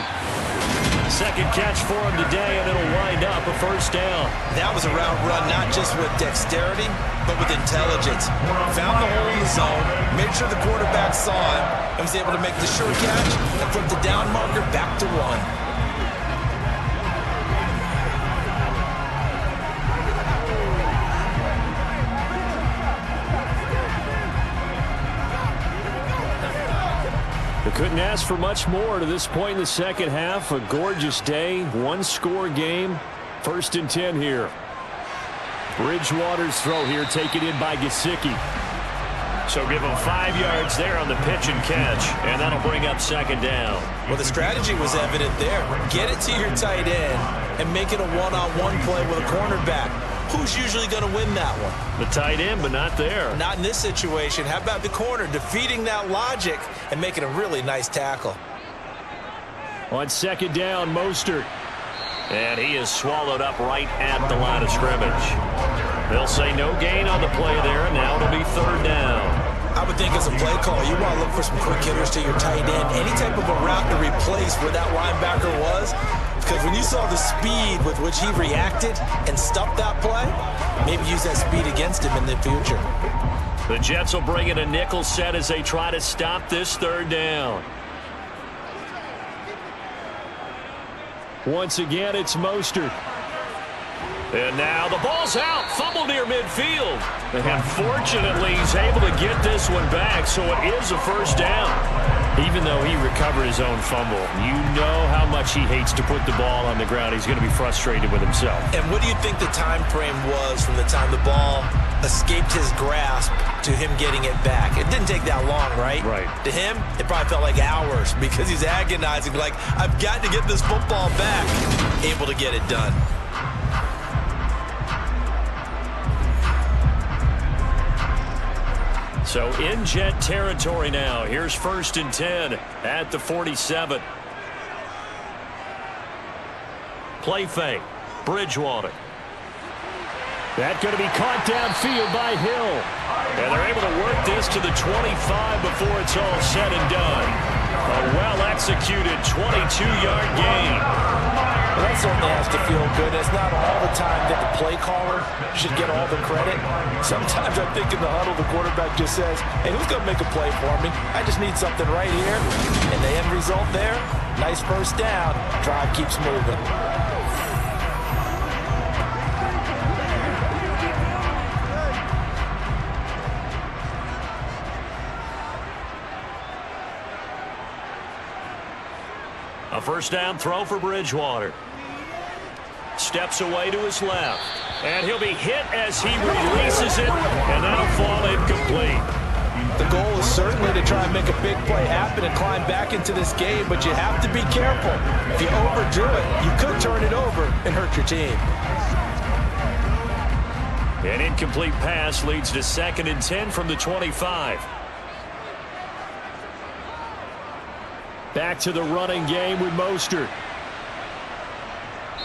Second catch for him today, and it'll wind up a first down. That was a route run not just with dexterity, but with intelligence. Found the hole in the zone, made sure the quarterback saw him, and was able to make the short catch and flip the down marker back to 1. They couldn't ask for much more to this point in the second half. A gorgeous day, one-score game. 1st and 10 here. Bridgewater's throw here taken in by Gesicki. So give him 5 yards there on the pitch and catch, and that'll bring up 2nd down. Well, the strategy was evident there. Get it to your tight end and make it a one-on-one play with a cornerback. Who's usually going to win that one? The tight end, but not there. Not in this situation. How about the corner defeating that logic and making a really nice tackle? On 2nd down, Mostert. And he is swallowed up right at the line of scrimmage. They'll say no gain on the play there, and now it'll be 3rd down. I would think as a play call, you want to look for some quick hitters to your tight end. Any type of a route to replace where that linebacker was. Because when you saw the speed with which he reacted and stopped that play, maybe use that speed against him in the future. The Jets will bring in a nickel set as they try to stop this 3rd down. Once again, it's Mostert. And now the ball's out. Fumble near midfield. And fortunately, he's able to get this one back, so it is a first down. Even though he recovered his own fumble, you know how much he hates to put the ball on the ground. He's going to be frustrated with himself. And what do you think the time frame was from the time the ball escaped his grasp to him getting it back? It didn't take that long, right? Right. To him, it probably felt like hours because he's agonizing, like, I've got to get this football back. Able to get it done. So in Jet territory now. Here's 1st and 10 at the 47. Play fake. Bridgewater. That's going to be caught downfield by Hill. And they're able to work this to the 25 before it's all said and done. A well-executed 22-yard gain. Well, that certainly has to feel good. It's not all the time that the play caller should get all the credit. Sometimes I think in the huddle, the quarterback just says, hey, who's going to make a play for me? I just need something right here. And the end result there, nice first down. Drive keeps moving. A first down throw for Bridgewater. Steps away to his left. And he'll be hit as he releases it, and that'll fall incomplete. The goal is certainly to try and make a big play happen and climb back into this game, but you have to be careful. If you overdo it, you could turn it over and hurt your team. An incomplete pass leads to 2nd and 10 from the 25. Back to the running game with Mostert.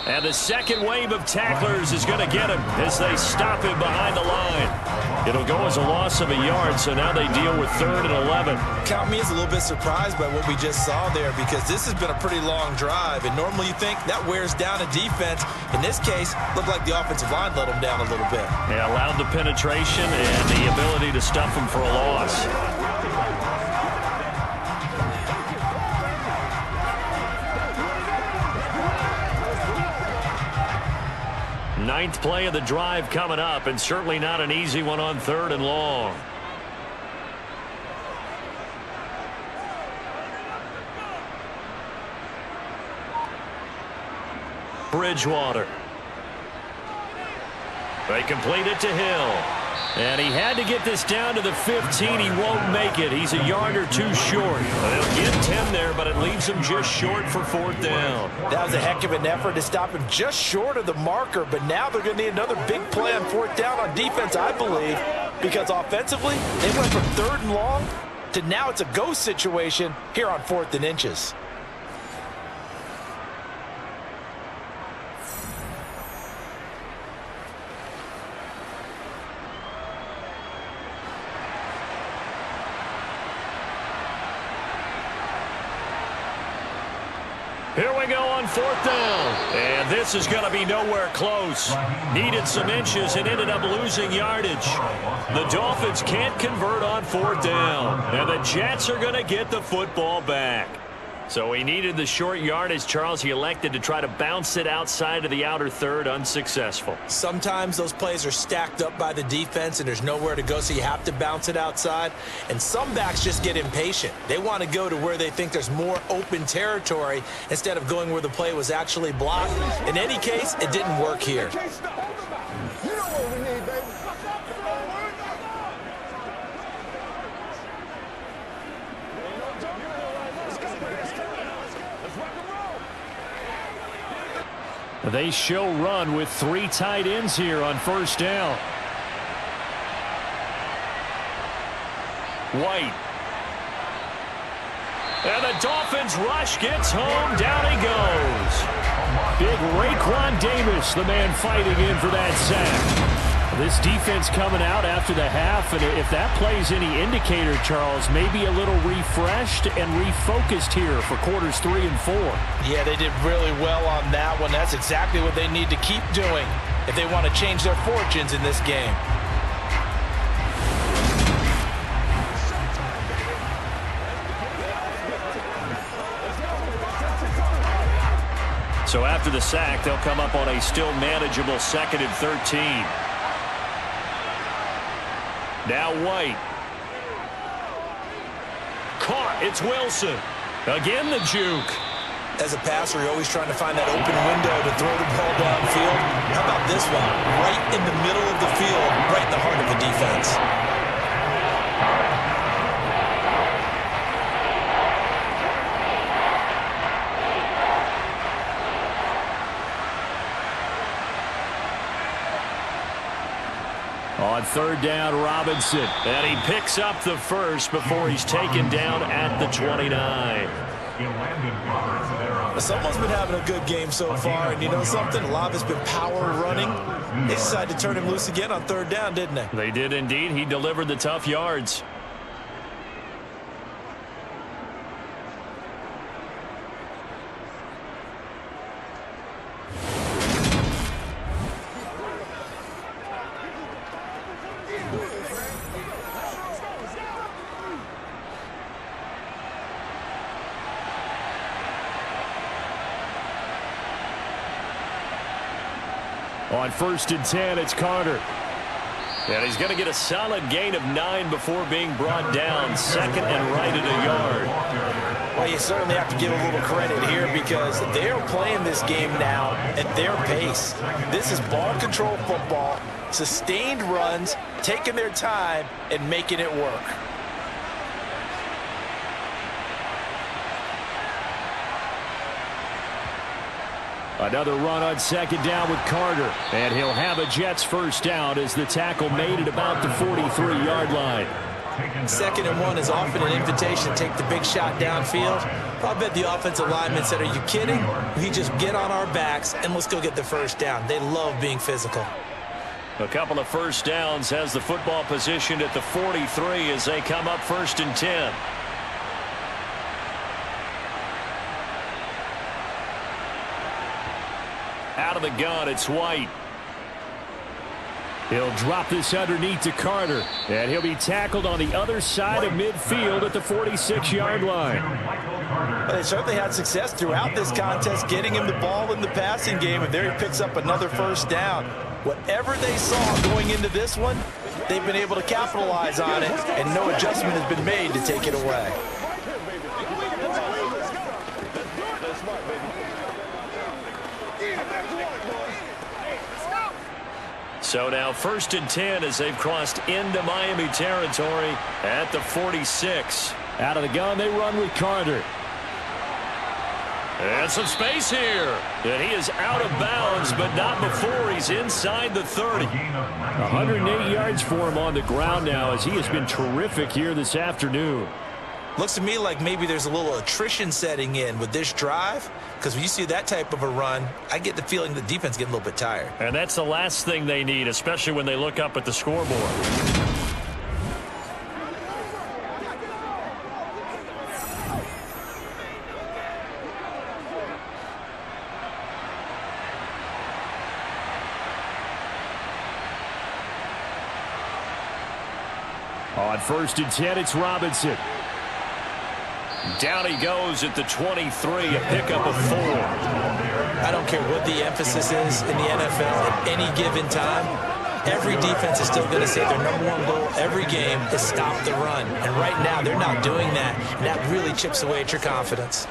And the second wave of tacklers is going to get him as they stop him behind the line. It'll go as a loss of a yard, so now they deal with 3rd and 11. Count me as a little bit surprised by what we just saw there, because this has been a pretty long drive, and normally you think that wears down a defense. In this case, looked like the offensive line let them down a little bit. Yeah, allowed the penetration and the ability to stuff them for a loss. Ninth play of the drive coming up, and certainly not an easy one on 3rd and long. Bridgewater. They complete it to Hill. And he had to get this down to the 15. He won't make it. He's a yard or two short. They'll get 10 there, but it leaves him just short for 4th down. That was a heck of an effort to stop him just short of the marker, but now they're going to need another big play on 4th down on defense, I believe, because offensively, they went from 3rd and long to now it's a go situation here on 4th and inches. Here we go on 4th down. And this is going to be nowhere close. Needed some inches and ended up losing yardage. The Dolphins can't convert on 4th down. And the Jets are going to get the football back. So he needed the short yardage, Charles. He elected to try to bounce it outside of the outer 3rd, unsuccessful. Sometimes those plays are stacked up by the defense and there's nowhere to go, so you have to bounce it outside. And some backs just get impatient. They want to go to where they think there's more open territory instead of going where the play was actually blocked. In any case, it didn't work here. You know what we need, baby. They show run with 3 tight ends here on 1st down. White. And the Dolphins rush gets home. Down he goes. Big Raekwon Davis, the man fighting in for that sack. This defense coming out after the half, and if that plays any indicator, Charles, maybe a little refreshed and refocused here for quarters 3 and 4. Yeah, they did really well on that one. That's exactly what they need to keep doing if they want to change their fortunes in this game. So after the sack, they'll come up on a still manageable 2nd and 13. Now White. Caught. It's Wilson. Again the juke. As a passer, you're always trying to find that open window to throw the ball downfield. How about this one? Right in the middle of the field, right in the heart of the defense. On 3rd down, Robinson. And he picks up the first before he's taken down at the 29. Someone's been having a good game so far, and you know something? A lot of it's been power running. They decided to turn him loose again on 3rd down, didn't they? They did indeed. He delivered the tough yards. On 1st and 10, it's Carter. And he's going to get a solid gain of 9 before being brought down. 2nd and right at a yard. Well, you certainly have to give a little credit here because they're playing this game now at their pace. This is ball control football, sustained runs, taking their time, and making it work. Another run on 2nd down with Carter. And he'll have a Jets 1st down as the tackle made at about the 43-yard line. 2nd and 1 is often an invitation to take the big shot downfield. I bet the offensive lineman said, are you kidding? We just get on our backs and let's go get the first down. They love being physical. A couple of first downs, has the football positioned at the 43 as they come up 1st and 10. Out of the gun, it's White. He'll drop this underneath to Carter, and he'll be tackled on the other side of midfield at the 46-yard line. Well, they certainly had success throughout this contest, getting him the ball in the passing game, and there he picks up another first down. Whatever they saw going into this one, they've been able to capitalize on it, and no adjustment has been made to take it away. So now 1st and 10 as they've crossed into Miami territory at the 46. Out of the gun, they run with Carter. And some space here. And he is out of bounds, but not before he's inside the 30. 108 yards for him on the ground now as he has been terrific here this afternoon. Looks to me like maybe there's a little attrition setting in with this drive, because when you see that type of a run, I get the feeling the defense getting a little bit tired. And that's the last thing they need, especially when they look up at the scoreboard. On 1st and 10, it's Robinson. Down he goes at the 23, a pickup of 4. I don't care what the emphasis is in the NFL at any given time. Every defense is still going to say their #1 goal every game is stop the run. And right now, they're not doing that, and that really chips away at your confidence.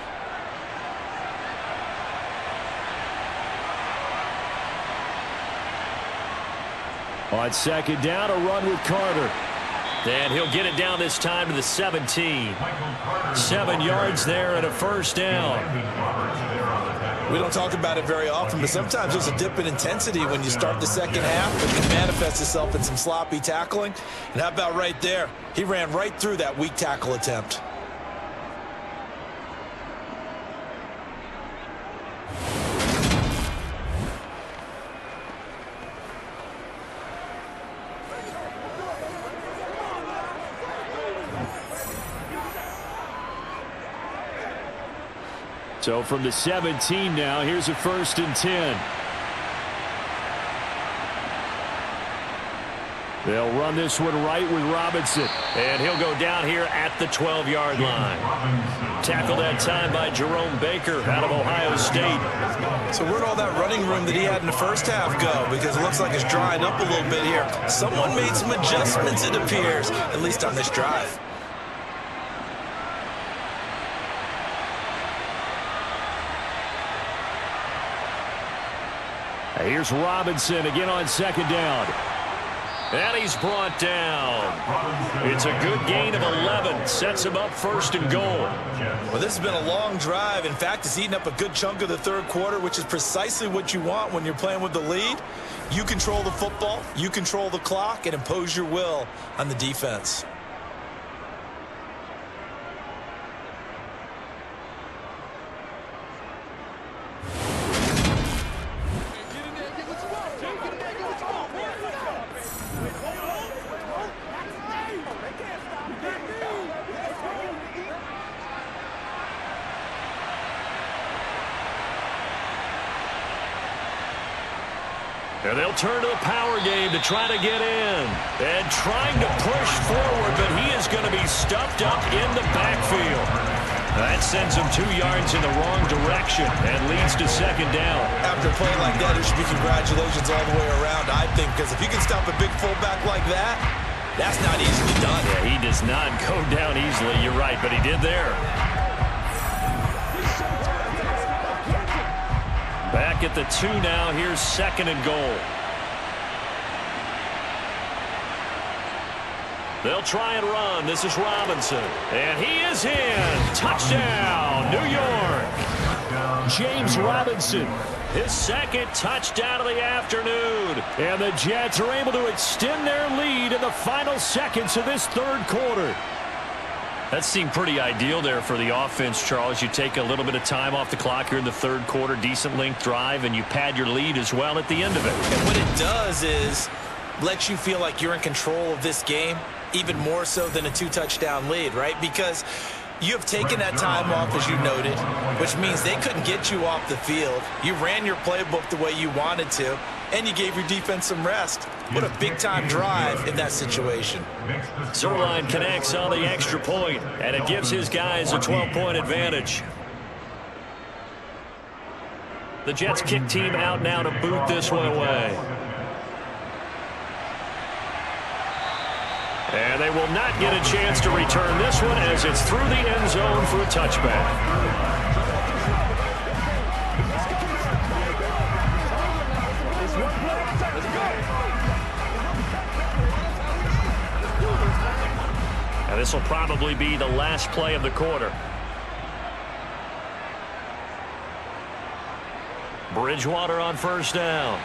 On 2nd down, a run with Carter. And he'll get it down this time to the 17. 7 yards there and a first down. We don't talk about it very often, but sometimes there's a dip in intensity when you start the second half. It can manifest itself in some sloppy tackling. And how about right there? He ran right through that weak tackle attempt. So from the 17 now, here's a 1st and 10. They'll run this one right with Robinson. And he'll go down here at the 12-yard line. Tackled that time by Jerome Baker out of Ohio State. So where'd all that running room that he had in the first half go? Because it looks like it's drying up a little bit here. Someone made some adjustments, it appears, at least on this drive. Here's Robinson again on 2nd down. And he's brought down. It's a good gain of 11. Sets him up 1st and goal. Well, this has been a long drive. In fact, it's eaten up a good chunk of the 3rd quarter, which is precisely what you want when you're playing with the lead. You control the football, you control the clock, and impose your will on the defense. And they'll turn to the power game to try to get in. And trying to push forward, but he is going to be stuffed up in the backfield. That sends him 2 yards in the wrong direction and leads to 2nd down. After a play like that, it should be congratulations all the way around, I think, because if you can stop a big fullback like that, that's not easily done. Yeah, he does not go down easily. You're right, but he did there. Back at the 2 now. Here's 2nd and goal. They'll try and run. This is Robinson. And he is in. Touchdown, New York. James Robinson his second touchdown of the afternoon. And the Jets are able to extend their lead in the final seconds of this third quarter. That seemed pretty ideal there for the offense, Charles. You take a little bit of time off the clock here in the third quarter, decent length drive, and you pad your lead as well at the end of it. And what it does is let you feel like you're in control of this game, even more so than a 2-touchdown lead, right? Because you have taken that time off, as you noted, which means they couldn't get you off the field. You ran your playbook the way you wanted to, and you gave your defense some rest. What a big-time drive in that situation. Zerline connects on the extra point, and it gives his guys a 12-point advantage. The Jets kick team out now to boot this one away. And they will not get a chance to return this one as it's through the end zone for a touchback. And this will probably be the last play of the quarter. Bridgewater on first down.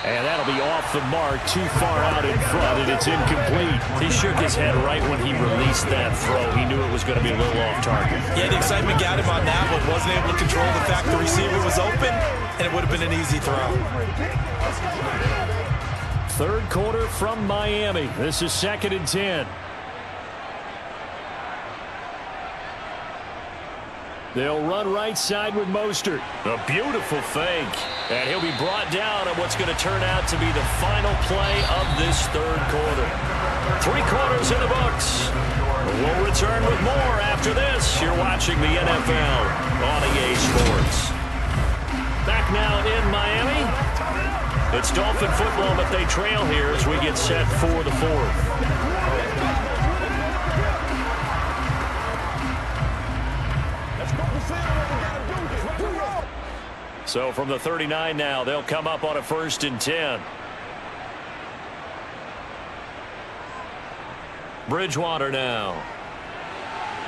And that'll be off the mark, too far out in front, and it's incomplete. He shook his head right when he released that throw. He knew it was going to be a little off target. Yeah, the excitement got him on that one. Wasn't able to control the fact the receiver was open, and it would have been an easy throw. Third quarter from Miami. This is 2nd and 10. They'll run right side with Mostert. A beautiful fake. And he'll be brought down on what's going to turn out to be the final play of this third quarter. 3 quarters in the books. We'll return with more after this. You're watching the NFL on EA Sports. Back now in Miami. It's Dolphin football, but they trail here as we get set for the fourth. So from the 39 now, they'll come up on a 1st and 10. Bridgewater now.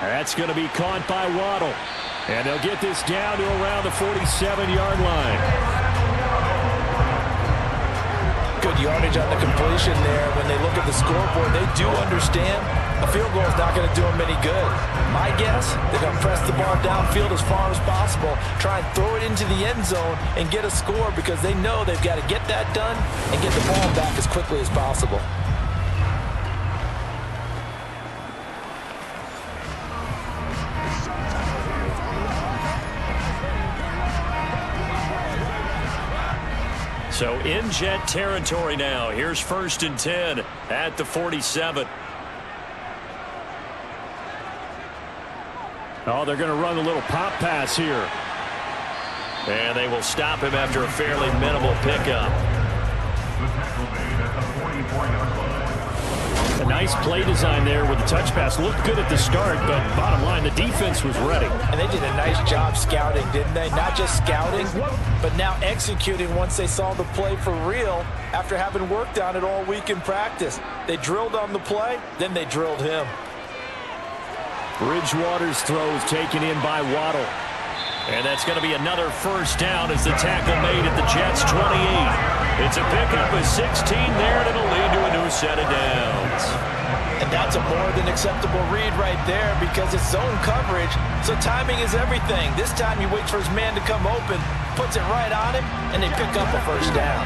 That's going to be caught by Waddle. And they'll get this down to around the 47-yard line. Good yardage on the completion there. When they look at the scoreboard, they do understand a field goal is not going to do them any good. My guess, they're going to press the ball downfield as far as possible, try and throw it into the end zone and get a score because they know they've got to get that done and get the ball back as quickly as possible. So in Jet territory now. Here's 1st and 10 at the 47. Oh, they're going to run a little pop pass here. And they will stop him after a fairly minimal pickup. A nice play design there with the touch pass. Looked good at the start, but bottom line, the defense was ready. And they did a nice job scouting, didn't they? Not just scouting, but now executing once they saw the play for real after having worked on it all week in practice. They drilled on the play, then they drilled him. Bridgewater's throw is taken in by Waddle. And that's going to be another 1st down as the tackle made at the Jets' 28. It's a pickup of 16 there, and it'll lead to a new set of downs. And that's a more than acceptable read right there because it's zone coverage, so timing is everything. This time he waits for his man to come open, puts it right on him, and they pick up a 1st down.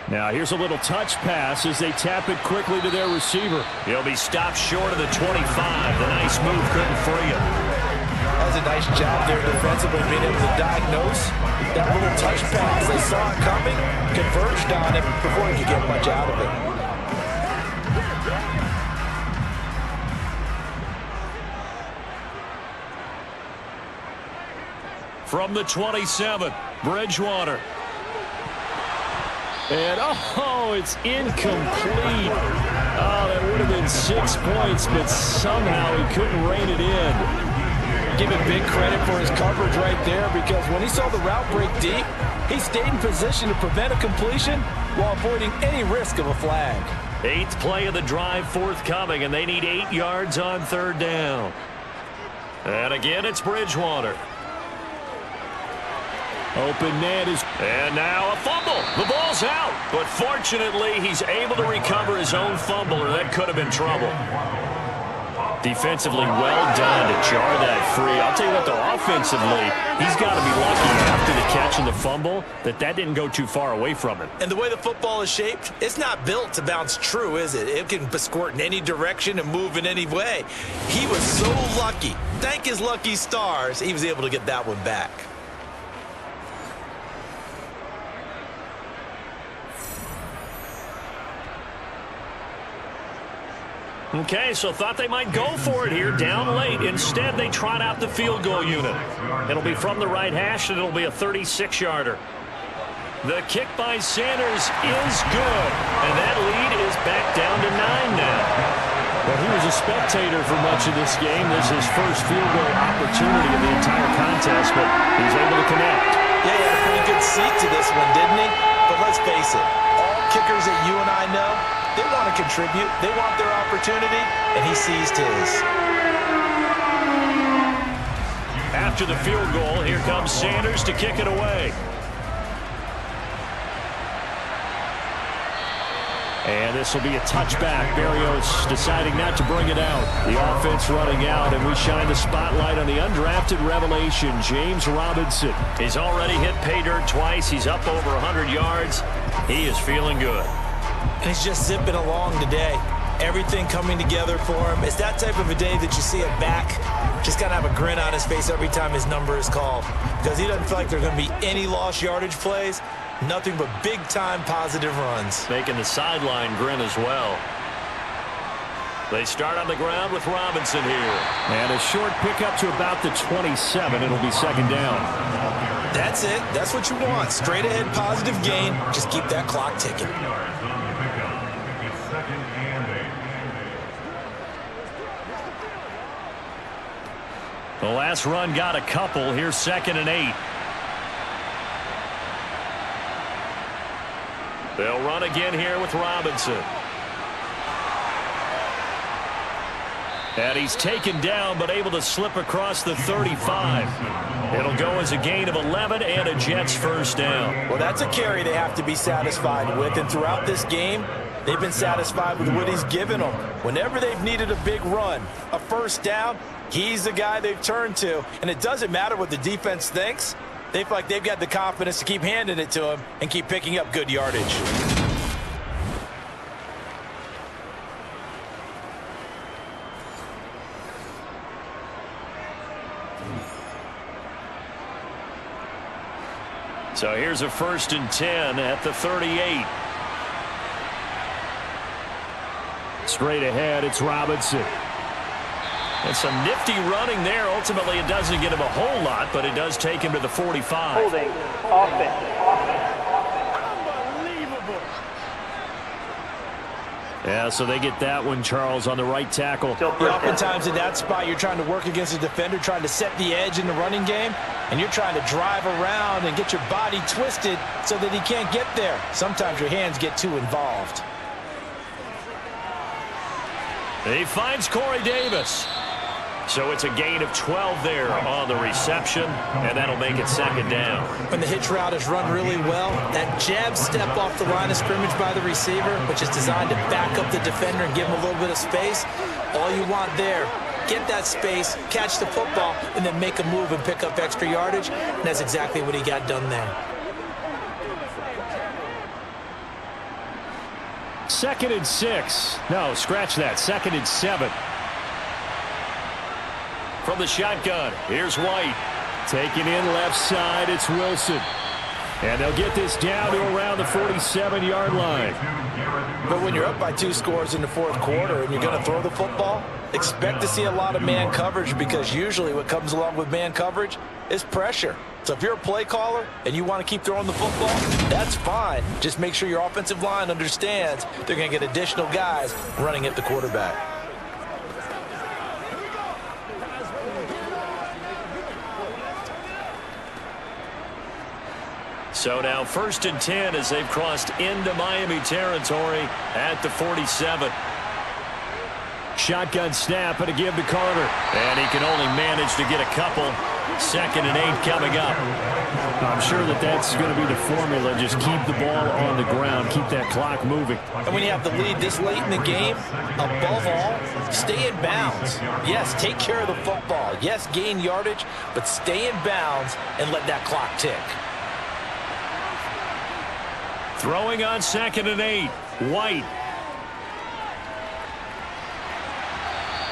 Now here's a little touch pass as they tap it quickly to their receiver. He'll be stopped short of the 25. The nice move couldn't free him. That was a nice job there defensively, being able to diagnose that little touch pass. They saw it coming, converged on it before he could get much out of it. From the 27, Bridgewater. And, oh, it's incomplete. Oh, that would have been 6 points, but somehow he couldn't rein it in. to give him big credit for his coverage right there, because when he saw the route break deep, he stayed in position to prevent a completion while avoiding any risk of a flag. 8th play of the drive forthcoming, and they need 8 yards on 3rd down. And again, it's Bridgewater. Open man is... And now a fumble. The ball's out. But fortunately, he's able to recover his own fumble, or that could have been trouble. Defensively, well done to jar that free. I'll tell you what, though, offensively, he's got to be lucky after the catch and the fumble that didn't go too far away from him. And the way the football is shaped, it's not built to bounce true, is it? It can squirt in any direction and move in any way. He was so lucky. Thank his lucky stars, he was able to get that one back. Okay, so thought they might go for it here, down late. Instead, they trot out the field goal unit. It'll be from the right hash, and it'll be a 36-yarder. The kick by Sanders is good, and that lead is back down to 9 now. Well, he was a spectator for much of this game. This is his first field goal opportunity of the entire contest, but he's able to connect. Yeah, he had a pretty good seat to this one, didn't he? But let's face it, all kickers that you and I know, they want to contribute. They want their opportunity, and he seized his. After the field goal, here comes Sanders to kick it away. And this will be a touchback. Berrios deciding not to bring it out. The offense running out, and we shine the spotlight on the undrafted revelation, James Robinson. He's already hit pay dirt twice. He's up over 100 yards. He is feeling good. And he's just zipping along today. Everything coming together for him. It's that type of a day that you see him back. Just kind of have a grin on his face every time his number is called. Because he doesn't feel like there's going to be any lost yardage plays. Nothing but big-time positive runs. Making the sideline grin as well. They start on the ground with Robinson here. And a short pickup to about the 27. It'll be 2nd down. That's it. That's what you want. Straight ahead, positive gain. Just keep that clock ticking. The last run got a couple. Here's 2nd and 8. They'll run again here with Robinson. And he's taken down, but able to slip across the 35. It'll go as a gain of 11 and a Jets 1st down. Well, that's a carry they have to be satisfied with. And throughout this game, they've been satisfied with what he's given them. Whenever they've needed a big run, a 1st down, he's the guy they've turned to. And it doesn't matter what the defense thinks. They feel like they've got the confidence to keep handing it to him and keep picking up good yardage. So here's a 1st and 10 at the 38. Straight ahead, it's Robinson. And some nifty running there. Ultimately, it doesn't get him a whole lot, but it does take him to the 45. Holding, offense. Yeah, so they get that one, Charles, on the right tackle. Oftentimes in that spot, you're trying to work against a defender, trying to set the edge in the running game, and you're trying to drive around and get your body twisted so that he can't get there. Sometimes your hands get too involved. He finds Corey Davis. So it's a gain of 12 there on the reception, and that'll make it 2nd down. When the hitch route is run really well, that jab step off the line of scrimmage by the receiver, which is designed to back up the defender and give him a little bit of space, all you want there, get that space, catch the football, and then make a move and pick up extra yardage, and that's exactly what he got done there. 2nd and 6. No, scratch that. 2nd and 7. From the shotgun, here's White. Taking in left side, it's Wilson. And they'll get this down to around the 47-yard line. But when you're up by 2 scores in the 4th quarter and you're going to throw the football, expect to see a lot of man coverage, because usually what comes along with man coverage is pressure. So if you're a play caller and you want to keep throwing the football, that's fine. Just make sure your offensive line understands they're going to get additional guys running at the quarterback. So now 1st and 10 as they've crossed into Miami territory at the 47. Shotgun snap and a give to Carter. And he can only manage to get a couple. 2nd and 8 coming up. I'm sure that's going to be the formula. Just keep the ball on the ground. Keep that clock moving. And when you have the lead this late in the game, above all, stay in bounds. Yes, take care of the football. Yes, gain yardage, but stay in bounds and let that clock tick. Throwing on 2nd and 8. White.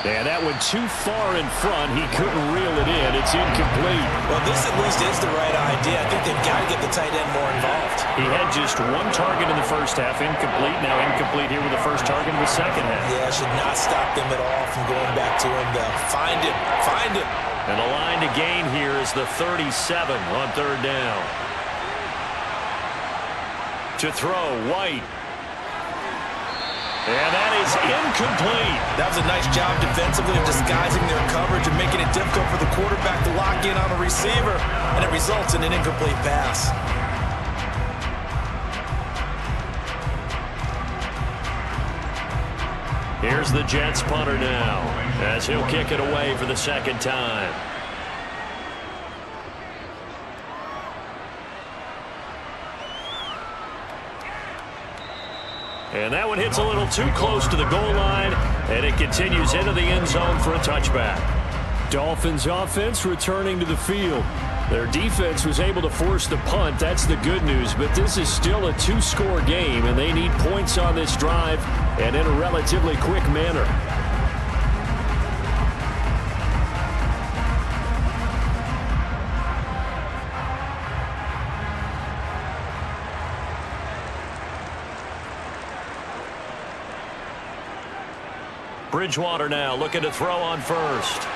And that went too far in front. He couldn't reel it in. It's incomplete. Well, this at least is the right idea. I think they've got to get the tight end more involved. He had just 1 target in the first half. Incomplete. Now incomplete here with the first target in the second half. Yeah, should not stop them at all from going back to him, though. Find him. Find him. And the line to gain here is the 37 on 3rd down. To throw, White. And that is incomplete. That was a nice job defensively of disguising their coverage and making it difficult for the quarterback to lock in on a receiver. And it results in an incomplete pass. Here's the Jets punter now as he'll kick it away for the 2nd time. And that one hits a little too close to the goal line, and it continues into the end zone for a touchback. Dolphins offense returning to the field. Their defense was able to force the punt. That's the good news, but this is still a 2-score game, and they need points on this drive and in a relatively quick manner. Bridgewater now looking to throw on 1st.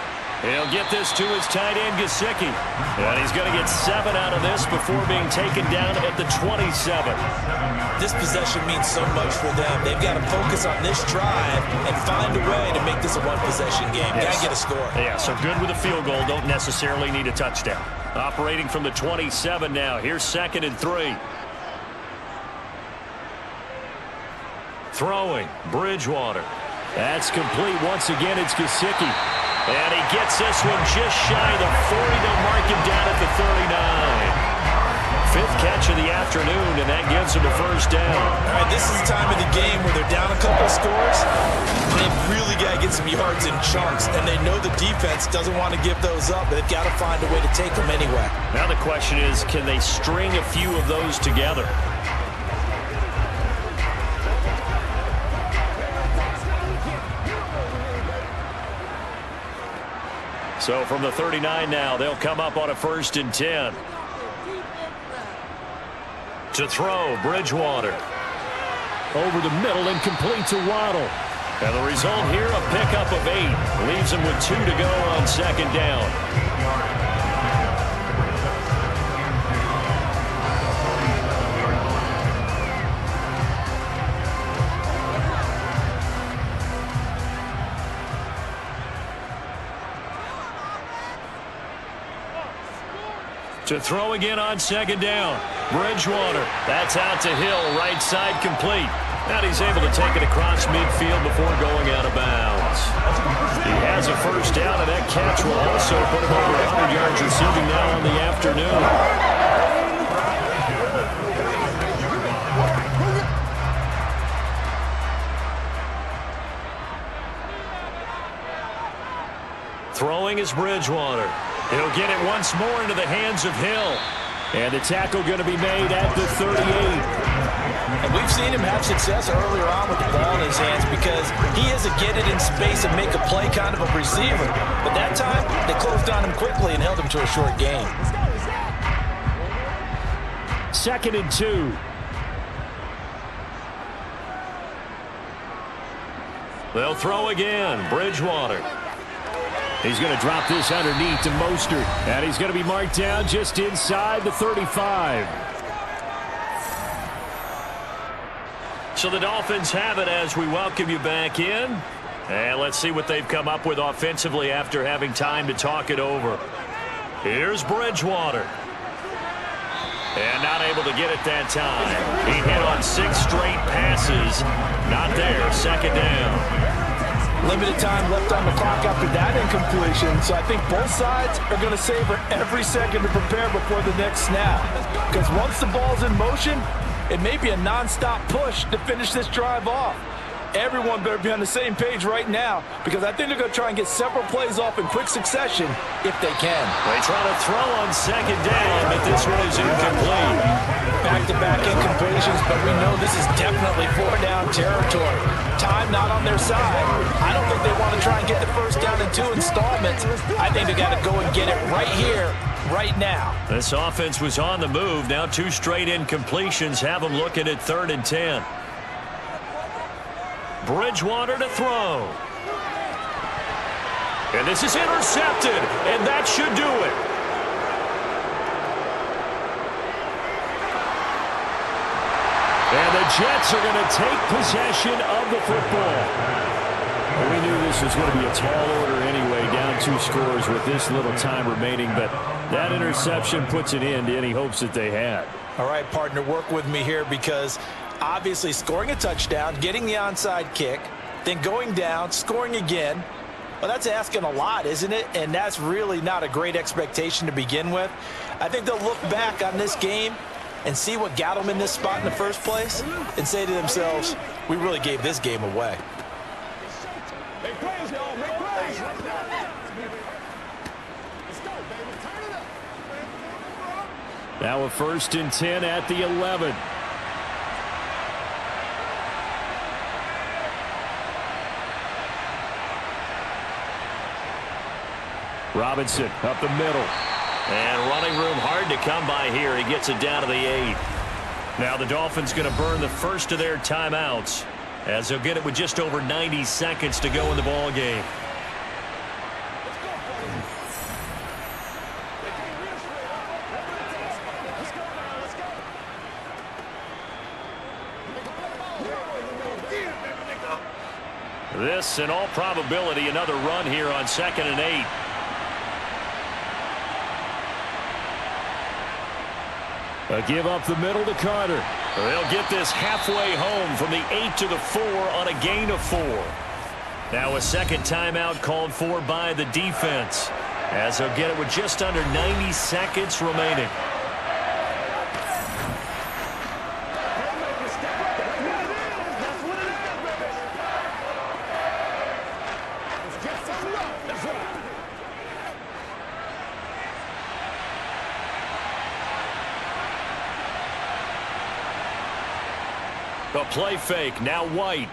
He'll get this to his tight end, Gesicki. And he's going to get 7 out of this before being taken down at the 27. This possession means so much for them. They've got to focus on this drive and find a way to make this a one-possession game. Yes. Got to get a score. Yeah, so good with a field goal. Don't necessarily need a touchdown. Operating from the 27 now. Here's 2nd and 3. Throwing, Bridgewater. That's complete. Once again, it's Gesicki. And he gets this one just shy of the 40. They'll mark him down at the 39. 5th catch of the afternoon, and that gives him a 1st down. All right, this is the time of the game where they're down a couple of scores. They've really got to get some yards in chunks, and they know the defense doesn't want to give those up, but they've got to find a way to take them anyway. Now the question is, can they string a few of those together? So from the 39 now, they'll come up on a 1st and 10. To throw, Bridgewater. Over the middle and complete to Waddle. And the result here, a pickup of 8. Leaves them with 2 to go on 2nd down. To throw again on 2nd down. Bridgewater. That's out to Hill. Right side complete. Now he's able to take it across midfield before going out of bounds. He has a 1st down, and that catch will also put him over 100 yards receiving now on the afternoon. Throwing is Bridgewater. He'll get it once more into the hands of Hill. And the tackle going to be made at the 38. And we've seen him have success earlier on with the ball in his hands because he is a get it in space and make a play kind of a receiver. But that time, they closed on him quickly and held him to a short gain. 2nd and 2. They'll throw again. Bridgewater. He's going to drop this underneath to Mostert. And he's going to be marked down just inside the 35. So the Dolphins have it as we welcome you back in. And let's see what they've come up with offensively after having time to talk it over. Here's Bridgewater. And not able able to get it that time. He hit on 6 straight passes. Not there. Second down. Limited time left on the clock after that incompletion, so I think both sides are going to savor every second to prepare before the next snap. Because once the ball's in motion, it may be a non-stop push to finish this drive off. Everyone better be on the same page right now, because I think they're going to try and get several plays off in quick succession if they can. They try to throw on second down, but this one is incomplete. Back-to-back incompletions, but we know this is definitely 4-down territory. Time not on their side. I don't think they want to try and get the first down in 2 installments. I think they got to go and get it right here, right now. This offense was on the move. Now 2 straight incompletions have them looking at 3rd and 10. Bridgewater to throw. And this is intercepted, and that should do it. And the Jets are going to take possession of the football. Well, we knew this was going to be a tall order anyway, down 2 scores with this little time remaining, but that interception puts an end to any hopes that they had. All right, partner, work with me here, because obviously scoring a touchdown, getting the onside kick, then going down, scoring again, well, that's asking a lot, isn't it? And that's really not a great expectation to begin with. I think they'll look back on this game and see what got them in this spot in the first place and say to themselves, we really gave this game away. Make plays, y'all. Make plays. Let's go, baby. Turn it up. Now a 1st and 10 at the 11. Robinson up the middle. And running room hard to come by here. He gets it down to the 8. Now the Dolphins going to burn the first of their timeouts, as they'll get it with just over 90 seconds to go in the ball game. This, in all probability, another run here on 2nd and 8. A give up the middle to Carter. They'll get this halfway home from the 8 to the 4 on a gain of 4. Now a second timeout called for by the defense, as they'll get it with just under 90 seconds remaining. The play fake, now White.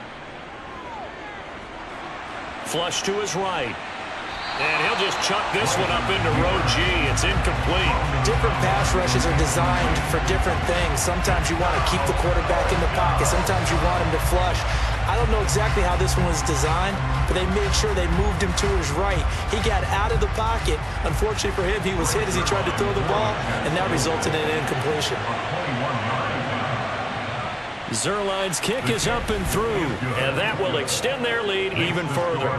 Flush to his right. And he'll just chuck this one up into row G. It's incomplete. Different pass rushes are designed for different things. Sometimes you want to keep the quarterback in the pocket. Sometimes you want him to flush. I don't know exactly how this one was designed, but they made sure they moved him to his right. He got out of the pocket. Unfortunately for him, he was hit as he tried to throw the ball, and that resulted in an incompletion. Zerline's kick is up and through, and that will extend their lead even further.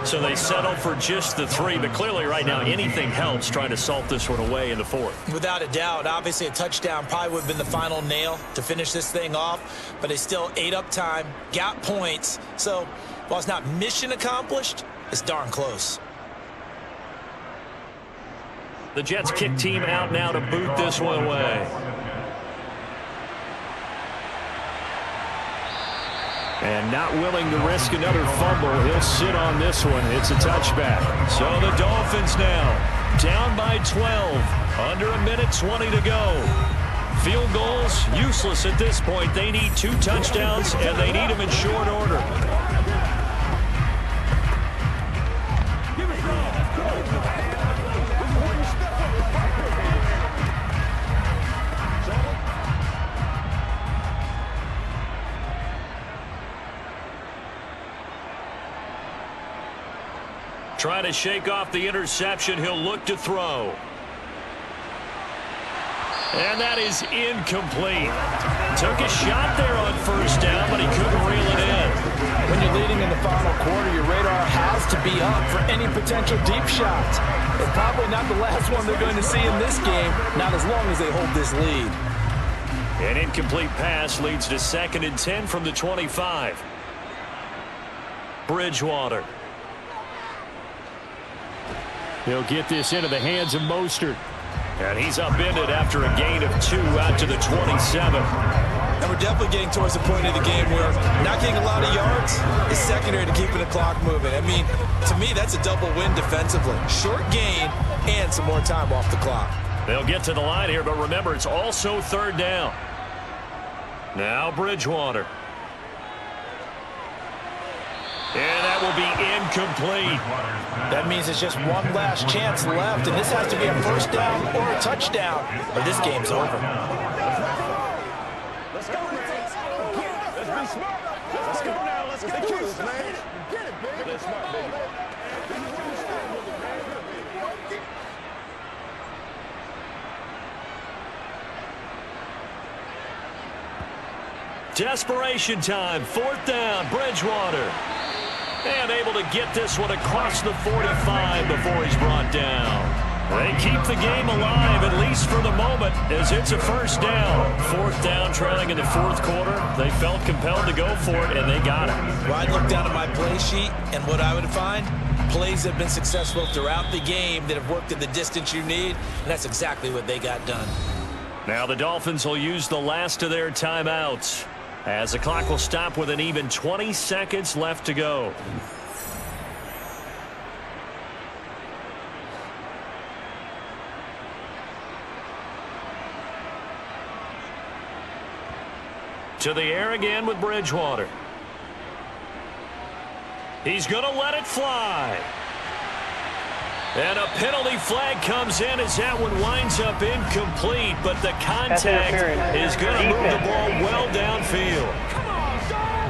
So they settle for just the 3, but clearly right now anything helps trying to salt this one away in the 4th. Without a doubt, obviously a touchdown probably would have been the final nail to finish this thing off, but they still ate up time, got points. So while it's not mission accomplished, it's darn close. The Jets kick team out now to boot this one away. And not willing to risk another fumble, he'll sit on this one. It's a touchback. So the Dolphins now down by 12. Under 1:20 to go. Field goals useless at this point. They need 2 touchdowns, and they need them in short order. Trying to shake off the interception. He'll look to throw. And that is incomplete. Took a shot there on 1st down, but he couldn't reel it in. When you're leading in the final quarter, your radar has to be up for any potential deep shots. It's probably not the last one they're going to see in this game, not as long as they hold this lead. An incomplete pass leads to 2nd and 10 from the 25. Bridgewater. He'll get this into the hands of Mostert. And he's upended after a gain of 2 out to the 27. And we're definitely getting towards the point of the game where not getting a lot of yards is secondary to keeping the clock moving. I mean, to me, that's a double win defensively. Short gain and some more time off the clock. They'll get to the line here, but remember, it's also 3rd down. Now Bridgewater. And that will be incomplete. That means it's just one last chance left, and this has to be a 1st down or a touchdown, or this game's over. Let's go, man. Let's be smart. Let's go now. Let's get this, man. Get it, baby. Let's smart, baby. Desperation time. 4th down. Bridgewater. And able to get this one across the 45 before he's brought down. They keep the game alive, at least for the moment, as it's a 1st down. 4th down, trailing in the 4th quarter. They felt compelled to go for it, and they got it. Well, I'd look down at my play sheet, and what I would find, plays have been successful throughout the game that have worked in the distance you need, and that's exactly what they got done. Now the Dolphins will use the last of their timeouts, as the clock will stop with an even 20 seconds left to go. To the air again with Bridgewater. He's going to let it fly. And a penalty flag comes in as that one winds up incomplete, but the contact is going to move the ball well downfield. Come on, dog.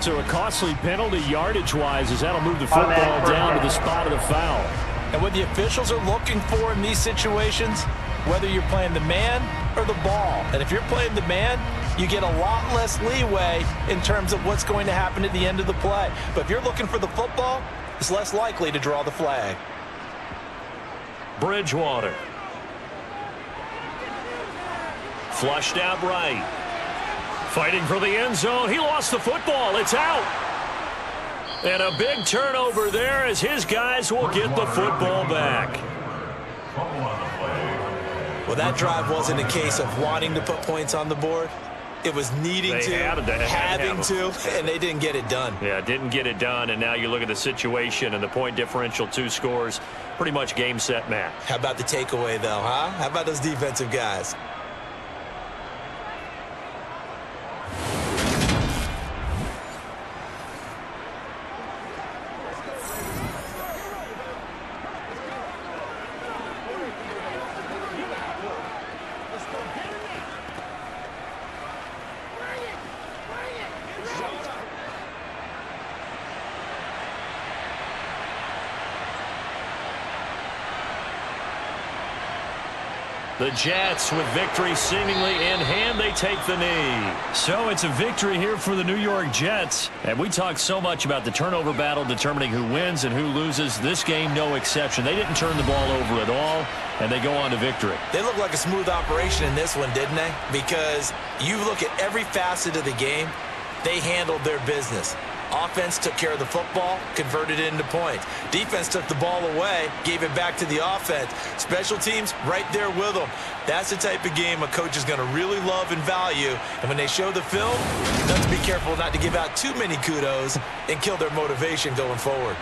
So a costly penalty yardage-wise as that'll move the football down to the spot of the foul. And what the officials are looking for in these situations, whether you're playing the man or the ball. And if you're playing the man, you get a lot less leeway in terms of what's going to happen at the end of the play. But if you're looking for the football, it's less likely to draw the flag. Bridgewater. Flushed out right. Fighting for the end zone. He lost the football. It's out. And a big turnover there as his guys will get the football back. Well, that drive wasn't a case of wanting to put points on the board. It was needing having to, and they didn't get it done. Yeah, didn't get it done, and now you look at the situation and the point differential, 2 scores, pretty much game, set, match. How about the takeaway, though, huh? How about those defensive guys? The Jets, with victory seemingly in hand, they take the knee. So it's a victory here for the New York Jets. And we talked so much about the turnover battle determining who wins and who loses. This game, no exception. They didn't turn the ball over at all, and they go on to victory. They look like a smooth operation in this one, didn't they? Because you look at every facet of the game, they handled their business. Offense took care of the football, converted it into points. Defense took the ball away, gave it back to the offense. Special teams, right there with them. That's the type of game a coach is going to really love and value. And when they show the film, you have to be careful not to give out too many kudos and kill their motivation going forward.